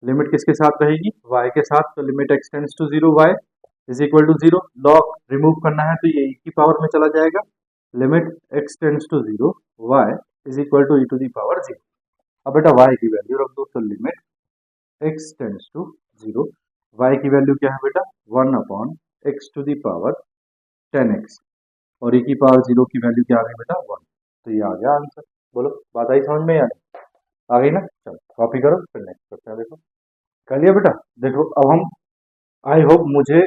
A: लिमिट किसके साथ रहेगी y के साथ, तो limit x tends to zero y is equal to zero. Log remove करना है तो ये e की पावर में चला जाएगा, limit x tends to zero y is equal to e to the power zero. अब बेटा y की वैल्यू रख दो, तो limit x tends to zero y की वैल्यू क्या है बेटा 1 upon x to the power 10x और e की पावर जीरो की वैल्यू क्या आ गई बेटा 1। तो ये आ गया आंसर। बोलो बात आई समझ में या नहीं? आ गई ना? चलो कॉपी करो फिर नेक्स्ट करते हैं। देखो कर लिया बेटा। देखो अब हम आई होप मुझे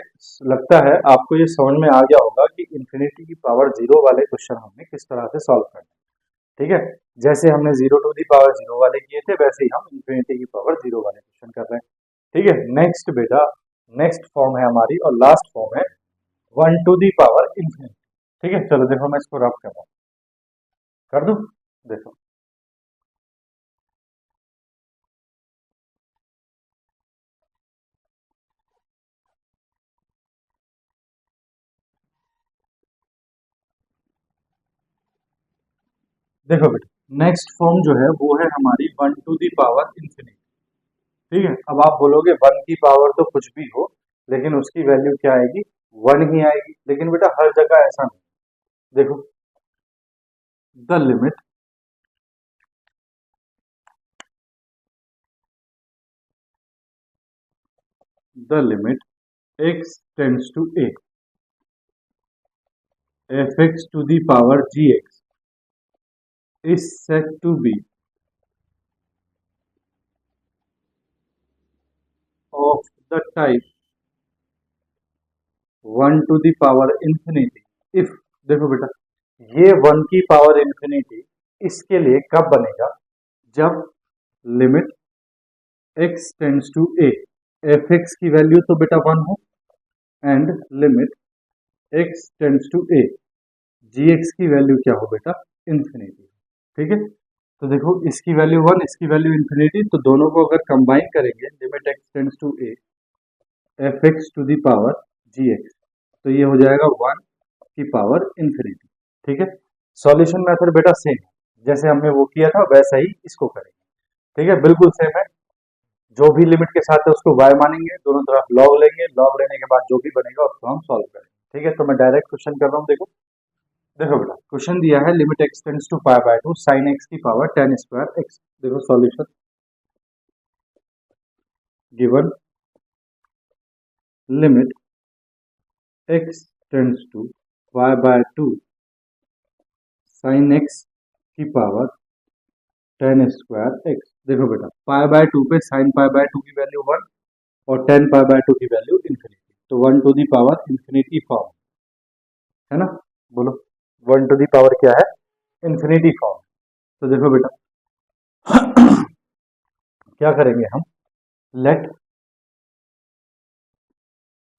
A: लगता है आपको ये समझ में आ गया होगा कि इन्फिनिटी की पावर जीरो वाले क्वेश्चन हमने किस तरह से सॉल्व करने। ठीक है, जैसे हमने zero to the power zero वाले किए थे वैसे ही हम इन्फिनिटी की पावर जीरो वाले क्वेश्चन कर रहे हैं। ठीक है, नेक्स्ट बेटा नेक्स्ट फॉर्म है हमारी और लास्ट फॉर्म है one to the power infinity. ठीक है, चलो देखो मैं इसको रब कर रहा हूँ, कर दूं। देखो देखो बेटा नेक्स्ट फॉर्म जो है वो है हमारी one to the power infinity. ठीक है, अब आप बोलोगे वन की पावर तो कुछ भी हो लेकिन उसकी वैल्यू क्या आएगी वन ही आएगी, लेकिन बेटा हर जगह ऐसा नहीं। देखो the limit x tends to a fx to the power gx is said to be of the type 1 to the power infinity if। देखो बेटा ये 1 की पावर इंफिनिटी इसके लिए कब बनेगा जब limit x tends to a fx की वैल्यू तो बेटा 1 हो and limit x tends to a gx की वैल्यू क्या हो बेटा इंफिनिटी। ठीक है, तो देखो इसकी वैल्यू 1 इसकी वैल्यू इंफिनिटी, तो दोनों को अगर कंबाइन करेंगे limit x tends to a fx to the power gx तो ये हो जाएगा 1 की पावर इंफिनिटी। ठीक है, सॉल्यूशन मेथड बेटा सेम जैसे हमने वो किया था वैसा ही इसको करेंगे। ठीक है, बिल्कुल सेम है, जो भी लिमिट के साथ है उसको y मानेंगे, दोनों तरफ log लेंगे, log लेने के बाद जो भी बनेगा उसको हम सॉल्व करेंगे। ठीक है, तो मैं डायरेक्ट क्वेश्चन कर रहा हूँ। देखो देखो बेटा क्वेश्चन दिया है limit x tends to pi by 2 sin x की पावर 10 स्क्वायर x। देखो solution given limit x tends to y by 2 sin x की पावर 10 स्क्वायर x। देखो बेटा पाई बाय 2 पे sin पाई बाय 2 की वैल्यू 1 और 10 पाई बाय 2 की value infinity, तो 1 to the power infinity form है ना। बोलो 1 टू दी पावर क्या है इंफिनिटी फॉर्म। तो देखो बेटा क्या करेंगे हम, let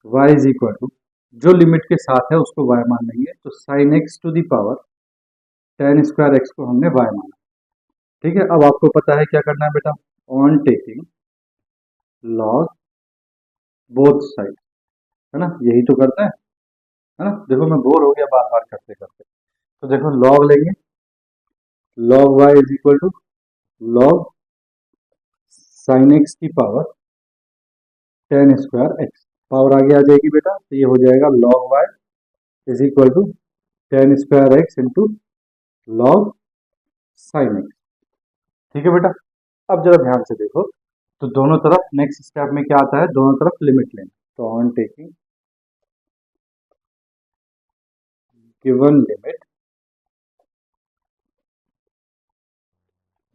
A: y is equal to जो लिमिट के साथ है उसको y मान लेंगे, तो sin x to the power 10 square x को हमने y माना। ठीक है, अब आपको पता है क्या करना है बेटा, on taking log both side, है ना, यही तो करता है ना। देखो मैं बोर हो गया बार बार करते करते, तो देखो लॉग लेंगे, log y is equal to log sine x की पावर 10 स्क्वायर एक्स, पावर आगे आ जाएगी बेटा, तो ये हो जाएगा log y is equal to 10 square x into log sine x. ठीक है बेटा, अब जरा ध्यान से देखो, तो दोनों तरफ नेक्स्ट स्टेप में क्या आता है, दोनों तरफ लिमिट लेना, तो on taking given limit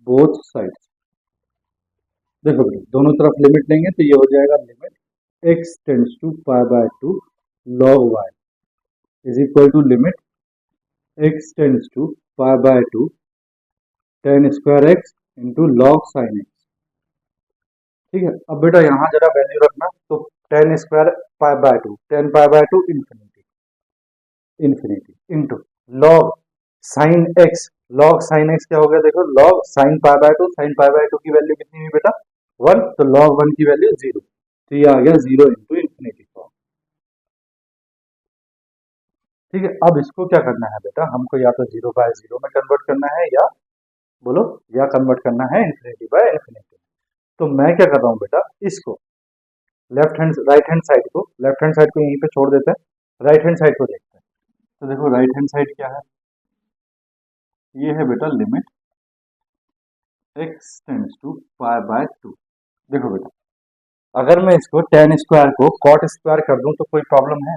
A: both sides. देखो बेटा दोनों तरफ लिमिट लेंगे तो ये हो जाएगा limit x tends to pi by 2 log y is equal to limit x tends to pi by 2 10 square x into log sine x. ठीक है, अब बेटा यहाँ जरा वैल्यू रखना, तो 10 square pi by 2 10 pi by 2 infinity infinity into log sine x, log sine x क्या हो गया, देखो log sine pi by 2, sine pi by 2 की वैल्यू कितनी हुई बेटा 1, तो लॉग 1 की वैल्यू 0, तो ये आ गया 0 इंटू इंफिनिटी फॉर्म। ठीक है, अब इसको क्या करना है बेटा, हमको या तो 0/0 में कन्वर्ट करना है या बोलो या कन्वर्ट करना है ∞/∞। तो मैं क्या कर रहा हूँ बेटा, इसको राइट हैंड साइड को यहीं पे छोड़ देते हैं, राइट हैंड साइड को देखते हैं। तो देखो राइट हैंड साइड क्या है, ये है बेटा लिमिट x टेंड्स टू π/2। देखो बेटा, अगर मैं इसको tan स्क्वायर को cot स्क्वायर कर दूं तो कोई प्रॉब्लम है?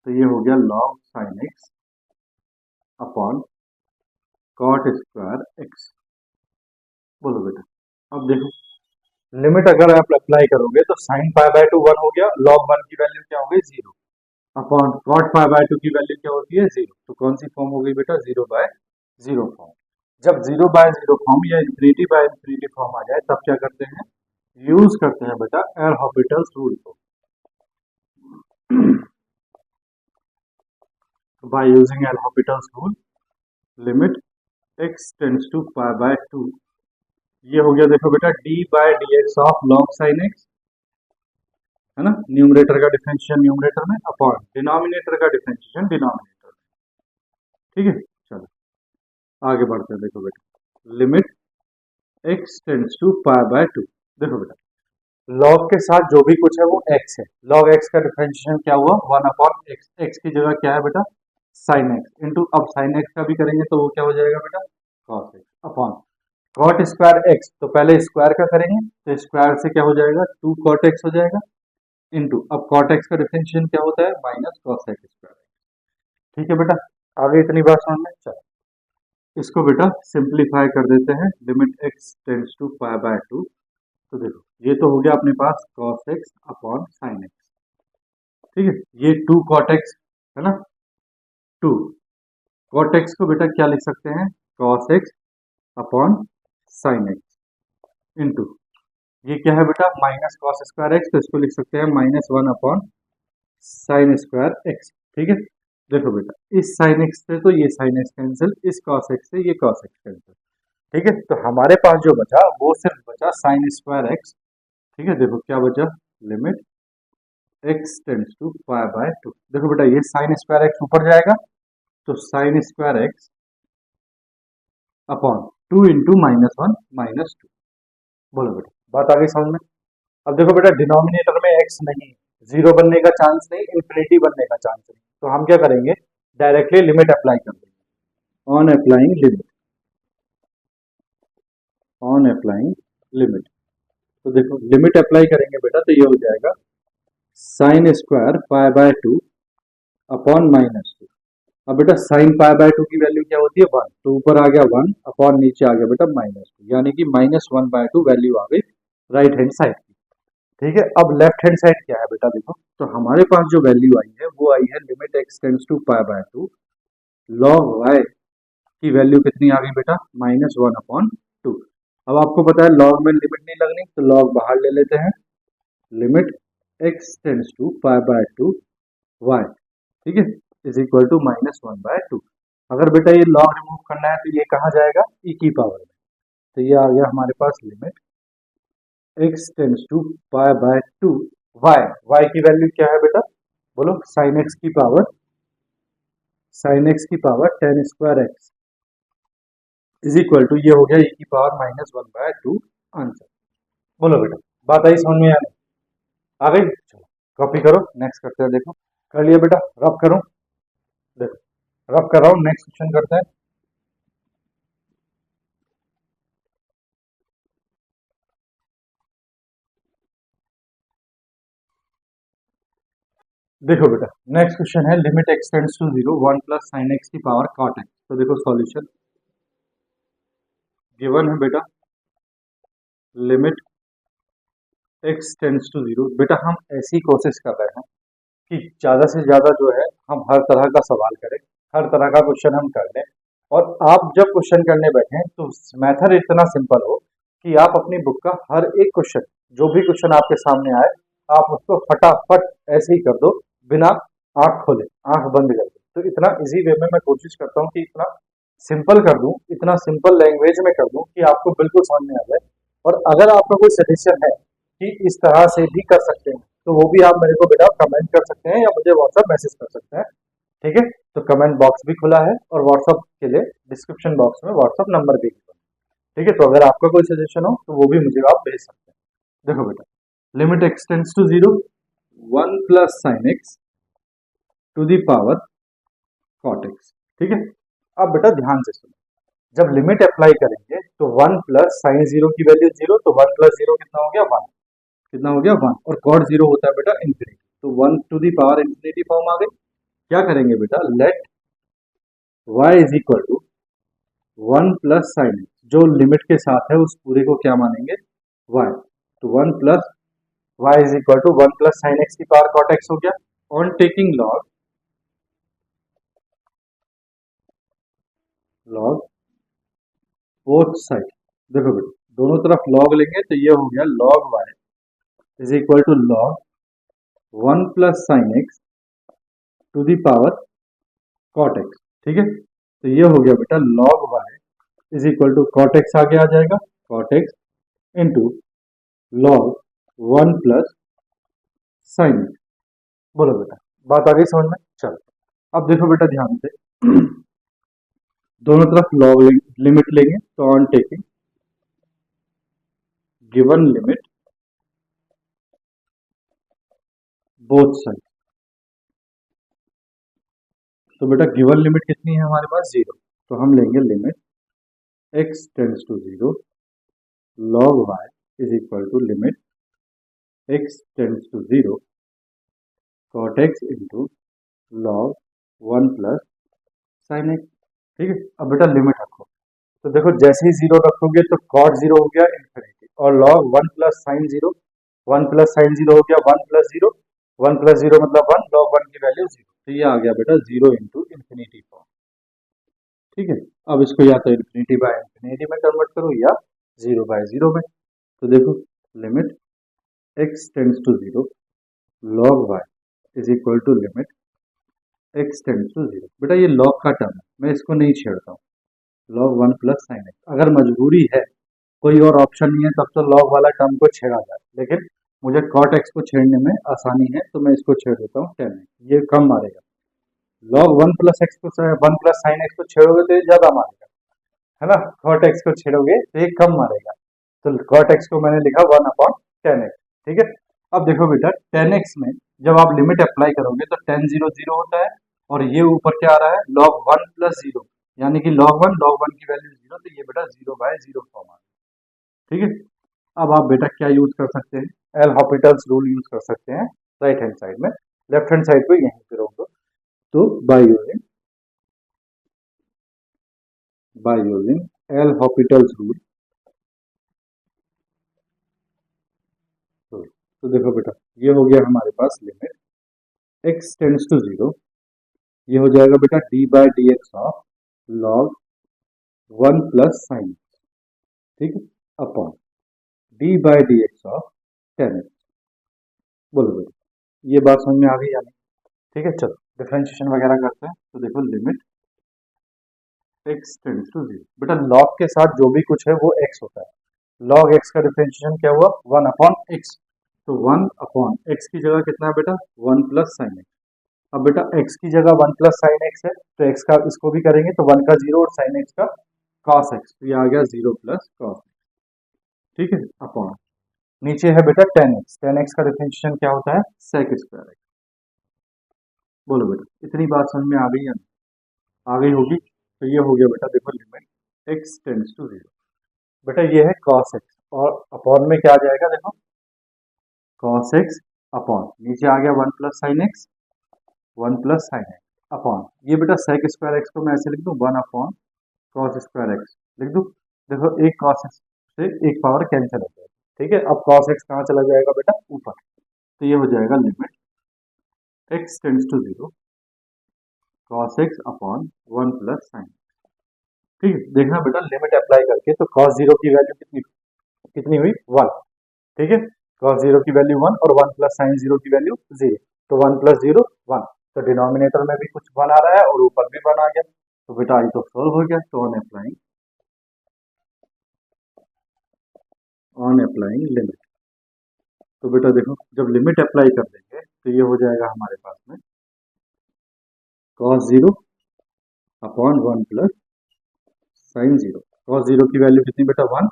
A: तो ये हो गया log sin x upon cot square x। बोलो बेटा, अब देखो लिमिट अगर आप अप्लाई करोगे तो sin π/2 1 हो गया, log 1 की वैल्यू क्या हो गई 0 अपॉन cot π/2 की वैल्यू क्या होती है 0। तो कौन सी फॉर्म हो गई बेटा, 0/0 फॉर्म। जब 0/0 फॉर्म या ∞/∞ फॉर्म आ जाए तब क्या करते हैं, यूज करते हैं बेटा एल हॉपिटल्स रूल को। By using L'Hopital's rule limit x tends to π/2, ये हो गया देखो बेटा d/dx of log sin x, है ना, न्यूमरेटर का डिफरेंशिएशन न्यूमरेटर में अपॉन डिनोमिनेटर का डिफरेंशिएशन डिनोमिनेटर में। ठीक है, चलो आगे बढ़ते हैं। देखो बेटा लिमिट x टेंड्स टू π/2, देखो बेटा log के साथ जो भी कुछ है वो x है, log x का डिफरेंशिएशन क्या हुआ 1/x, x की जगह क्या है बेटा sin x इंटू, अब sin x का भी करेंगे तो वो क्या हो जाएगा बेटा cos x upon cot square x, तो पहले स्क्वायर का करेंगे तो स्क्वायर से क्या हो जाएगा 2 cot x हो जाएगा इंटू, अब cot x का डिफरेंशिएशन क्या होता है माइनस cos x स्क्वायर। ठीक है बेटा, आगे इतनी बात समझ में। चलो इसको बेटा सिंप्लीफाई कर देते हैं, लिमिट x टेंड्स टू π/2। तो देखो ये तो हो गया अपने पास cos x upon sin x। ठीक है, ये 2 cot x है ना, 2 cot x को बेटा क्या लिख सकते हैं cos x upon sin x into, ये क्या है बेटा माइनस cos स्क्वायर x, तो इसको लिख सकते हैं -1 अपॉन sin स्क्वायर x। ठीक है, देखो बेटा इस sin x से तो ये sin x कैंसिल, इस cos x से ये cos x कैंसिल। ठीक है, तो हमारे पास जो बचा वो सिर्फ बचा sin स्क्वायर x। ठीक है, देखो क्या बचा, लिमिट x टेंड्स टू π/2। देखो बेटा ये sin स्क्वायर x ऊपर जाएगा तो sin square x upon 2 into -1 -2। बोलो बेटा बात आ गई समझ में। अब देखो बेटा डिनोमिनेटर में x नहीं, 0 बनने का चांस नहीं, इन्फिनिटी बनने का चांस नहीं, तो हम क्या करेंगे डायरेक्टली लिमिट अप्लाई कर देंगे। ऑन अप्लाइंग लिमिट, तो देखो लिमिट अप्लाई करेंगे बेटा तो ये हो जाएगा sin स्क्वायर π/2 अपॉन -2। अब बेटा sin π/2 की वैल्यू क्या होती है 1, तो ऊपर आ गया 1 अपॉन नीचे आ गया बेटा -2, यानी कि -1/2 वैल्यू आ गई राइट हैंड साइड की। ठीक है, अब लेफ्ट हैंड साइड क्या है बेटा, देखो तो हमारे पास जो वैल्यू आई है वो आई है limit x tends to π/2, log y की वैल्यू कितनी आ गई बेटा -1/2। अब आपको पता है log में लिमिट नहीं लगनी तो log बाहर ले लेते हैं, limit x tends to π/2 y, ठीक है, इज इक्वल टू -1/2। अगर बेटा ये log रिमूव करना है तो ये कहाँ जाएगा e की पावर में, तो ये आ गया हमारे पास limit x tends to π/2 y, y की वैल्यू क्या है बेटा बोलो sin x की power tan square x is equal to, ये हो गया e की पावर -1/2 आंसर। बोलो बेटा बात आई समझ में आ गई। चलो कॉपी करो, नेक्स्ट करते हैं। देखो कर लिया बेटा, रब करो, देखो रब कर रहा हूँ, नेक्स्ट क्वेश्चन करते हैं। देखो बेटा नेक्स्ट क्वेश्चन है limit x tends to 0 1 plus sine x की पावर cot x। तो देखो सॉल्यूशन गिवन है बेटा लिमिट x टेंड्स टू 0। बेटा हम ऐसी कोशिश कर रहे हैं कि ज़्यादा से ज़्यादा जो है हम हर तरह का सवाल करें, हर तरह का क्वेश्चन हम कर लें, और आप जब क्वेश्चन करने बैठें तो मेथड इतना सिंपल हो कि आप अपनी बुक का हर एक क्वेश्चन, जो भी क्वेश्चन आपके सामने आए, आप उसको फटाफट ऐसे ही कर दो बिना आंख खोले, आंख बंद कर दो। तो इतना इजी वे में मैं कोशिश करता हूँ कि इतना सिंपल कर दूं, इतना सिंपल लैंग्वेज में कर दूं कि आपको बिल्कुल समझ में आ जाए। और अगर आपका कोई सजेशन है कि इस तरह से भी कर सकते हैं तो वो भी आप मेरे को बेटा कमेंट कर सकते हैं या मुझे व्हाट्सएप मैसेज कर सकते हैं। ठीक है, तो कमेंट बॉक्स भी खुला है और व्हाट्सअप के लिए डिस्क्रिप्शन बॉक्स में व्हाट्सअप नंबर भी खुला है। ठीक है, तो अगर आपका कोई सजेशन हो तो वो भी मुझे आप भेज सकते हैं। देखो बेटा, limit x tends to zero, 1 plus sine x to the power cot x. ठीक है, अब बेटा ध्यान से सुनो, जब लिमिट अप्लाई करेंगे तो 1 प्लस साइन जीरो की वैल्यू जीरो, तो 1 प्लस जीरो कितना हो गया 1, कितना हो गया 1, और कॉट जीरो होता है बेटा इंफिनिटी, तो 1 to the power infinity form आ गई। क्या करेंगे बेटा, let y is equal to 1 plus sine x, जो लिमिट के साथ है उस पूरे को क्या मानेंगे y, तो 1 plus y is equal to 1 plus sine x की पावर कॉट एक्स हो गया। On taking log both side, देखो बेटा दोनों तरफ लॉग लेंगे तो ये हो गया log y is equal to log 1 plus sine x to the power cot x. ठीक है, तो ये हो गया बेटा log y is equal to cot x आगे आ जाएगा, cot x into log 1 plus sine x. बोलो बेटा, बात आ गई समझ में? चलो अब देखो बेटा ध्यान से, दोनों तरफ लॉग लिमिट लेंगे, तो on taking given limit both side, तो बेटा गिवन लिमिट कितनी है हमारे पास जीरो, तो हम लेंगे limit x tends to zero log y is equal to limit x tends to zero cot x into log 1 plus sine x. ठीक है, अब बेटा लिमिट रखो, तो देखो जैसे ही जीरो रखोगे तो cot जीरो हो गया इन्फिनिटी, और log 1 plus sine zero, 1 plus sine zero हो गया 1 प्लस जीरो, 1 प्लस जीरो मतलब 1, log 1 की वैल्यू जीरो, तो ये आ गया बेटा जीरो इंटू इन्फिनिटी फॉर्म। ठीक है, अब इसको या तो इन्फिनिटी बाय इन्फिनिटी में कन्वर्ट करो या जीरो बाय जीरो में, तो देखो limit x tends to zero log y is equal to limit x tends to zero. बेटा ये log का टर्म है, मैं इसको नहीं छेड़ता हूँ, log 1 प्लस साइन एक्स, अगर मजबूरी है कोई और ऑप्शन नहीं है तब तो log वाला टर्म को छेड़ा जाए, लेकिन मुझे cot x को छेड़ने में आसानी है तो मैं इसको छेड़ देता हूँ tan x, ये कम मारेगा। log 1 प्लस एक्स को 1 प्लस साइन एक्स को छेड़ोगे तो ये ज्यादा मारेगा, है ना, cot x को छेड़ोगे तो ये कम मारेगा, तो cot x को मैंने लिखा 1 अपॉन tan x। ठीक है, अब देखो बेटा tan x में जब आप लिमिट अप्लाई करोगे तो tan जीरो जीरो होता है, और ये ऊपर क्या आ रहा है log 1 प्लस जीरो, यानी कि log 1 की वैल्यू जीरो, तो ये बेटा जीरो बाय जीरो फॉर्म आ गया। ठीक है, अब आप बेटा क्या यूज कर सकते हैं, एल हॉपिटल्स रूल यूज कर सकते हैं राइट हैंड साइड में, लेफ्ट हैंड साइड पे यहीं पे रोक दो, तो by using L'Hopital's rule, तो देखो बेटा ये हो गया हमारे पास limit x tends to zero, ये हो जाएगा बेटा d by d x of log 1 plus sine, ठीक है, upon d by d x of tan x। बोलो बेटा ये बात समझ में आ गई या नहीं? ठीक है, चलो डिफरेंशिएशन वगैरह करते हैं, तो देखो limit x tends to zero, बेटा log के साथ जो भी कुछ है वो x होता है, log x का डिफरेंशिएशन क्या हुआ 1 अपॉन x, तो 1 अपॉन x की जगह कितना है बेटा 1 प्लस साइन एक्स। अब बेटा x की जगह 1 प्लस साइन एक्स है, तो x का इसको भी करेंगे तो 1 का जीरो और साइन एक्स का cos x, तो ये आ गया 0 प्लस cos x। ठीक है, अपॉन नीचे है बेटा tan x का डिफरेंशिएशन क्या होता है sec स्क्वायर x। बोलो बेटा इतनी बात समझ में आ गई या नहीं? आ गई होगी, तो ये हो गया बेटा देखो limit x tends to zero, बेटा ये है cos x, और अपॉन में क्या आ जाएगा देखो cos x अपॉन नीचे आ गया 1 plus sine x, 1 plus sine x upon ये बेटा sec स्क्वायर एक्स को मैं ऐसे लिख दूं 1 अपॉन cos स्क्वायर एक्स लिख दूं, देखो एक cos x से एक पावर कैंसिल हो जाएगा। ठीक है, अब cos x कहाँ चला जाएगा बेटा ऊपर, तो ये हो जाएगा limit x tends to zero cos x upon 1 plus sine. ठीक है, देखना बेटा लिमिट अप्लाई करके तो cos जीरो की वैल्यू कितनी कितनी हुई 1। ठीक है, cos जीरो की वैल्यू 1 और 1 प्लस साइन जीरो की वैल्यू 0, तो 1 प्लस जीरो 1, तो डिनोमिनेटर में भी कुछ 1 आ रहा है और ऊपर भी 1 आ गया, तो बेटा आई तो सॉल्व हो गया। तो ऑन अप्लाइंग लिमिट, तो बेटा देखो जब लिमिट अप्लाई कर देंगे तो ये हो जाएगा हमारे पास में cos 0 upon 1 plus sign 0। cos 0 की वैल्यू कितनी बेटा 1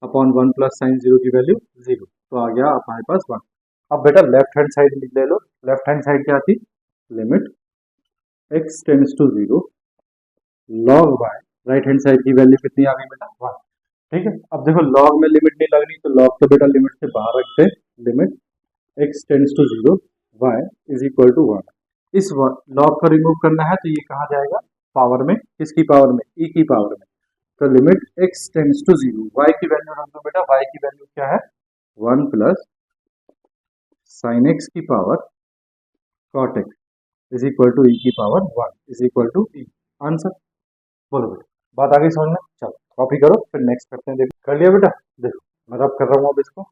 A: अपॉन 1 प्लस साइन 0 की वैल्यू 0, तो आ गया हमारे पास 1। अब बेटा लेफ्ट हैंड साइड ले लो। लेफ्ट हैंड साइड क्या थी, limit x tends to 0 log y, right hand side की वैल्यू कितनी आ गई बेटा 1। ठीक है, अब देखो लॉग में लिमिट नहीं लगनी, तो लॉग तो बेटा लिमिट से बाहर रखते हैं। Limit x tends to 0 y is equal to 1। इस लॉग को रिमूव करना है तो ये कहा जाएगा पावर में, किसकी पावर में, e की पावर में। तो limit x tends to 0 y की वैल्यू रख दो बेटा, y की वैल्यू क्या है 1 प्लस साइन x की power cot x is equal to e की power 1 is equal to e। Answer बोलो बेटा, बात आगे समझ में। चलो कॉपी करो, फिर नेक्स्ट करते हैं। देखो कर लिया बेटा, देखो मैं रब कर रहा हूँ अब इसको।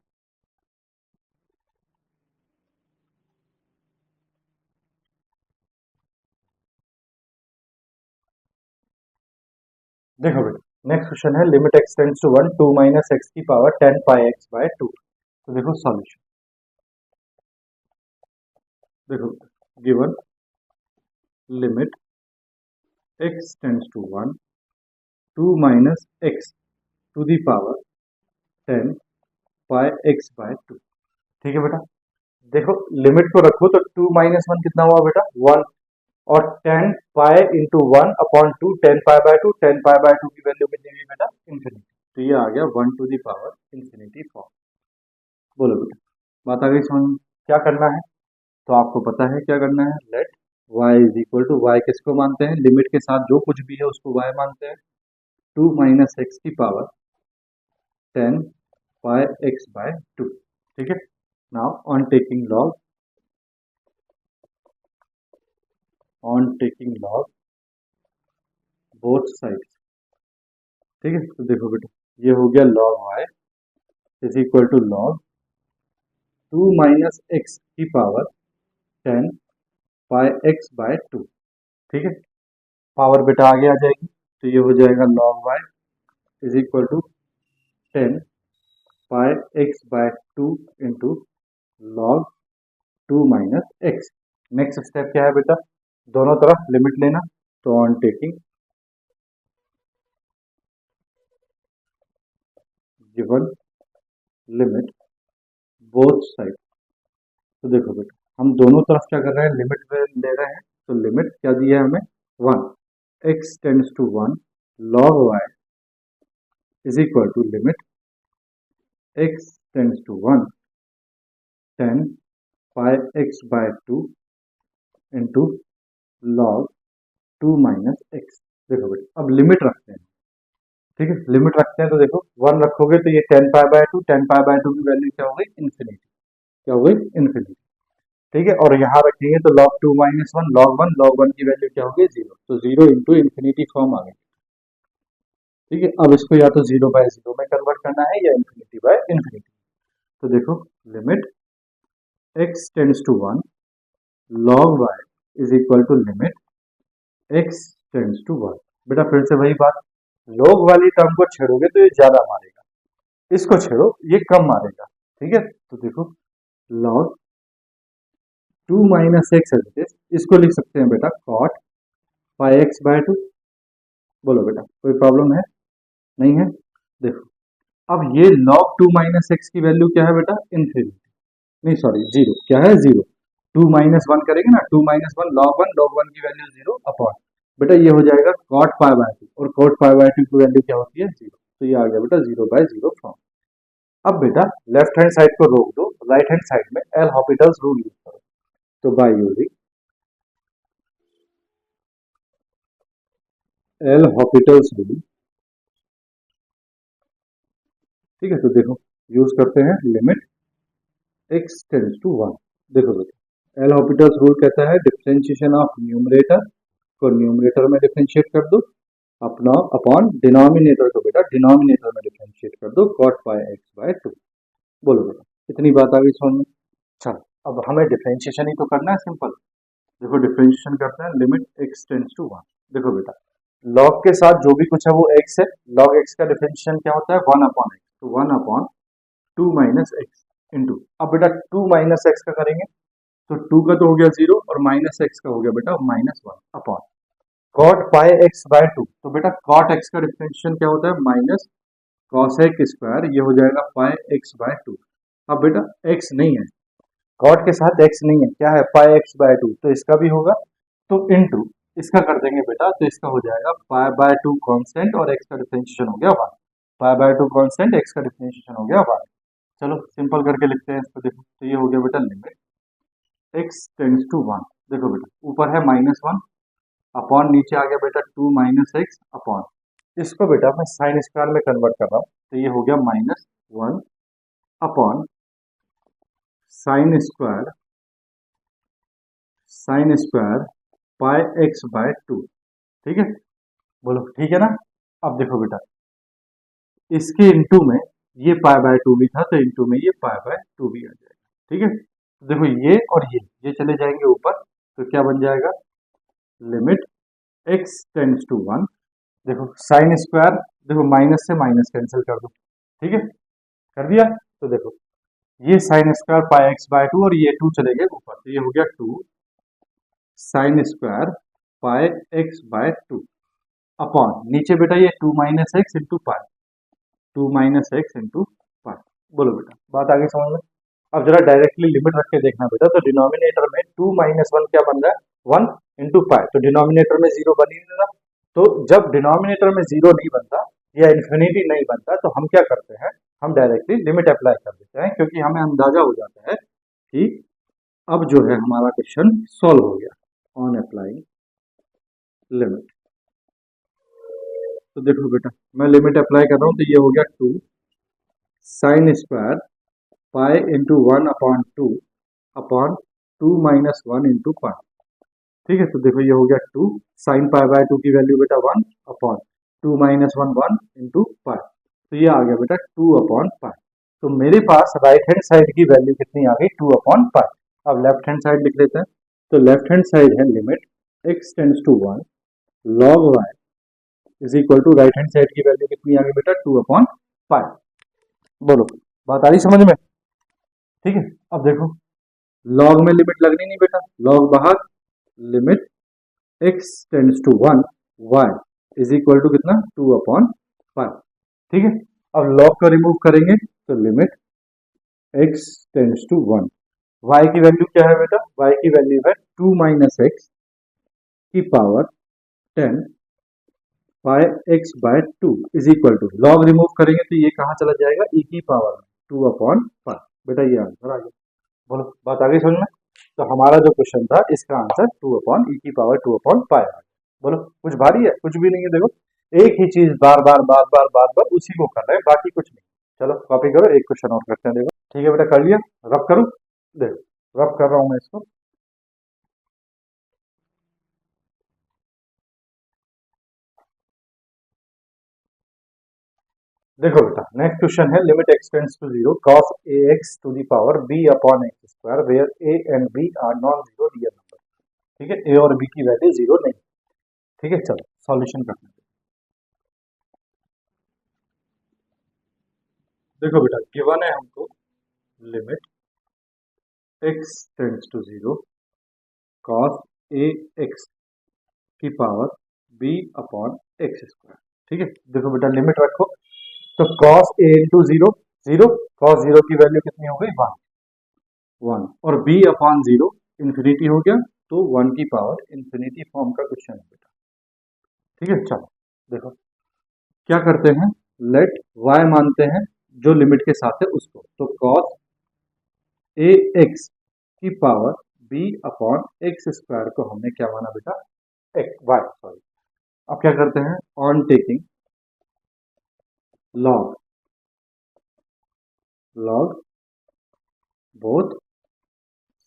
A: देखो बेटा नेक्स्ट क्वेश्चन है limit x tends to 1 2 minus x की पावर 10 पाई x बाय 2। तो देखो सॉल्यूशन, देखो given limit x tends to 1 2 minus x to the power 10 pi x by 2। ठीक है बेटा, देखो लिमिट को रखो तो 2 माइनस 1 कितना हुआ बेटा 1, और 10 pi into 1 upon 2 10 pi by 2, 10 pi by 2 की वैल्यू कितनी हुई बेटा इन्फिनिटी। तो ये आ गया 1 to the power infinity form. बोलो बेटा बात आ गई समझ में। क्या करना है, तो आपको पता है क्या करना है। Let y is equal to, y किसको मानते हैं, लिमिट के साथ जो कुछ भी है उसको y मानते हैं। 2 माइनस एक्स की पावर 10 पाई एक्स बाय 2। ठीक है, now on taking log both sides. ठीक है, तो देखो बेटा ये हो गया log y is equal to log 2 minus x की पावर 10 पाई एक्स बाय 2। ठीक है, पावर बेटा आगे आ जाएगी, तो ये हो जाएगा log y is equal to 10 pi x by 2 into log 2 minus x. Next step क्या है बेटा, दोनों तरफ लिमिट लेना। तो on taking given limit both side. तो देखो बेटा हम दोनों तरफ क्या कर रहे हैं, लिमिट ले रहे हैं। तो लिमिट क्या दिया है हमें 1, x tends to 1 log y is equal to limit x tends to 1 10 pi x by 2 into log 2 minus x. देखो बेटा अब लिमिट रखते हैं। ठीक है, लिमिट रखते हैं तो देखो 1 रखोगे तो ये 10 पाई बाय 2, 10 पाई बाय 2 की वैल्यू क्या हो गई इन्फिनिटी, क्या हो गई इन्फिनिटी। ठीक है, और यहाँ रखेंगे तो log 2 माइनस 1 log 1 की वैल्यू क्या होगी 0, तो 0 इंटू इन्फिनिटी फॉर्म आ गई। ठीक है, अब इसको या तो 0 बाय 0 में कन्वर्ट करना है या इन्फिनिटी बाय इन्फिनिटी। तो देखो limit x tends to 1 log y is equal to limit x tends to 1। बेटा फिर से वही बात, log वाली टर्म को छेड़ोगे तो ये ज्यादा मारेगा, इसको छेड़ो ये कम मारेगा। ठीक है, तो देखो log 2 माइनस एक्स है, इसको लिख सकते हैं बेटा cot पाई एक्स बाय 2। बोलो बेटा कोई प्रॉब्लम है, नहीं है। देखो अब ये log 2 माइनस एक्स की वैल्यू क्या है बेटा इन्फिनिटी, नहीं सॉरी जीरो, क्या है जीरो। 2 माइनस 1 करेंगे ना, 2 माइनस 1 log 1 की वैल्यू 0 अपॉन, बेटा ये हो जाएगा cot पाई बाय 2, और cot पाई बाय 2 की वैल्यू क्या होती है 0, तो ये आ गया बेटा 0 बाय 0 फॉर्म। अब बेटा लेफ्ट हैंड साइड को रोक दो, राइट हैंड साइड में एल हॉपिटल्स रूल यूज करो। तो by using L'Hopital's rule, ठीक है, तो देखो यूज करते हैं लिमिट x टेंड्स टू 1। देखो बेटा एल हॉपिटल्स रूल कहता है डिफरेंशिएशन ऑफ न्यूमरेटर को न्यूमरेटर में डिफरेंशिएट कर दो, अपना अपॉन डिनोमिनेटर को बेटा डिनोमिनेटर में डिफरेंशिएट कर दो cot पाई एक्स बाय 2। बोलो बेटा इतनी बात आ गई समझ में। चलो अब हमें डिफरेंशिएशन ही तो करना है, सिंपल। देखो डिफरेंशिएशन करते हैं लिमिट x टेंड्स टू 1। देखो बेटा log के साथ जो भी कुछ है वो x है, log x का डिफरेंशिएशन क्या होता है 1 अपॉन x, तो 1 अपॉन 2 माइनस एक्स इंटू, अब बेटा 2 माइनस एक्स का करेंगे तो 2 का तो हो गया 0 और माइनस एक्स का हो गया बेटा -1 upon cot pi x by 2। तो बेटा कॉट एक्स का डिफरेंशिएशन क्या होता है माइनस कॉस एक्स स्क्वायर, ये हो जाएगा पाई एक्स बाय 2। अब बेटा एक्स नहीं है, कॉट के साथ एक्स नहीं है, क्या है पाई एक्स बाय 2, तो इसका भी होगा, तो इनटू इसका कर देंगे बेटा, तो इसका हो जाएगा पाई बाय 2 कांस्टेंट और एक्स का डिफरेंशिएशन हो गया 1। पाई बाय 2 कांस्टेंट, एक्स का डिफरेंशिएशन हो गया 1। चलो सिंपल करके लिखते हैं इसको। देखो तो ये हो गया बेटा लिमिट x टेंड्स टू 1। देखो बेटा ऊपर है -1 अपॉन नीचे आ गया बेटा 2 माइनस एक्स अपॉन, इसको बेटा मैं साइन स्क्वायर में कन्वर्ट कर रहा हूँ, तो ये हो गया -1 upon sine square pi x by 2। ठीक है, बोलो ठीक है ना। अब देखो बेटा इसके इनटू में ये पाई बाय 2 भी था, तो इनटू में ये पाई बाय 2 भी आ जाएगा। ठीक है, तो देखो ये और ये चले जाएंगे ऊपर, तो क्या बन जाएगा लिमिट x टेंड्स टू 1। देखो साइन स्क्वायर, देखो माइनस से माइनस कैंसिल कर दो। ठीक है, कर दिया, तो देखो ये sine square pi x by 2 और ये 2 चले गए ऊपर, तो ये हो गया 2 sine square pi x by 2 upon नीचे बेटा ये 2 minus x into pi, 2 minus x into pi. बोलो बेटा बात आगे समझ में। अब जरा डायरेक्टली लिमिट रख के देखना बेटा, तो डिनोमिनेटर में 2 माइनस 1 क्या बन रहा है 1 इंटू पाई, तो डिनोमिनेटर में 0 बन ही नहीं रहा। तो जब डिनोमिनेटर में 0 नहीं बनता या इन्फिनिटी नहीं बनता, तो हम क्या करते हैं, हम डायरेक्टली लिमिट अप्लाई कर देते हैं, क्योंकि हमें अंदाजा हो जाता है कि अब जो है हमारा क्वेश्चन सॉल्व हो गया ऑन अप्लाइंग लिमिट। तो देखो बेटा मैं लिमिट अप्लाई कर रहा हूँ, तो ये हो गया 2 sine square pi into 1 upon 2 upon 2 minus 1 into pi. ठीक है, तो देखो ये हो गया 2 साइन पाई बाय 2 की वैल्यू बेटा 1 अपॉन 2 माइनस 1 इंटू पाई, तो ये आ गया बेटा 2 अपॉन पाई। तो मेरे पास राइट हैंड साइड की वैल्यू कितनी आ गई 2 अपॉन पाई। अब लेफ्ट हैंड साइड लिख लेते हैं, तो लेफ्ट हैंड साइड है limit x tends to 1 log y is equal to right hand side की वैल्यू कितनी आ गई बेटा 2 अपॉन पाई। बोलो बात आ रही समझ में। ठीक है, अब देखो लॉग में लिमिट लगनी नहीं बेटा, लॉग बाहर, limit x tends to 1 y is equal to कितना 2 अपॉन पाई। ठीक है, अब लॉग को रिमूव करेंगे, तो limit x tends to 1, y की वैल्यू क्या है बेटा, y की वैल्यू है 2 माइनस एक्स की power 10 pi x by 2 is equal to, log remove करेंगे तो ये कहाँ चला जाएगा e की पावर 2 अपॉन पाई। बेटा ये आंसर आ गया। बोलो बात आ गई समझ में। तो हमारा जो क्वेश्चन था इसका आंसर 2 अपॉन e की पावर 2 अपॉन पाई आ गया। बोलो कुछ भारी है, कुछ भी नहीं है। देखो एक ही चीज बार बार उसी को कर रहे हैं, बाकी कुछ नहीं। चलो कॉपी करो, एक क्वेश्चन और करते हैं। देखो ठीक है बेटा कर लिया, रब करो, देखो रब कर रहा हूं मैं इसको। देखो बेटा नेक्स्ट क्वेश्चन है limit x tends to 0 cos ax to the power b upon x square where a and b are non zero real number. ठीक है, a और b की वैल्यू जीरो नहीं। ठीक है, चलो सॉल्यूशन करते हैं। देखो बेटा गिवन है हमको limit x tends to 0 cos ax की power b upon x square. ठीक है, देखो बेटा लिमिट रखो, तो cos a इंटू 0 0, cos 0 की वैल्यू कितनी हो गई 1 और b अपॉन 0 इन्फिनिटी हो गया, तो 1 की पावर इन्फिनिटी फॉर्म का क्वेश्चन है बेटा। ठीक है, चलो देखो क्या करते हैं, लेट y मानते हैं जो लिमिट के साथ है उसको, तो cos a x की power b upon x square को हमने क्या माना बेटा y सॉरी। अब क्या करते हैं, on taking log both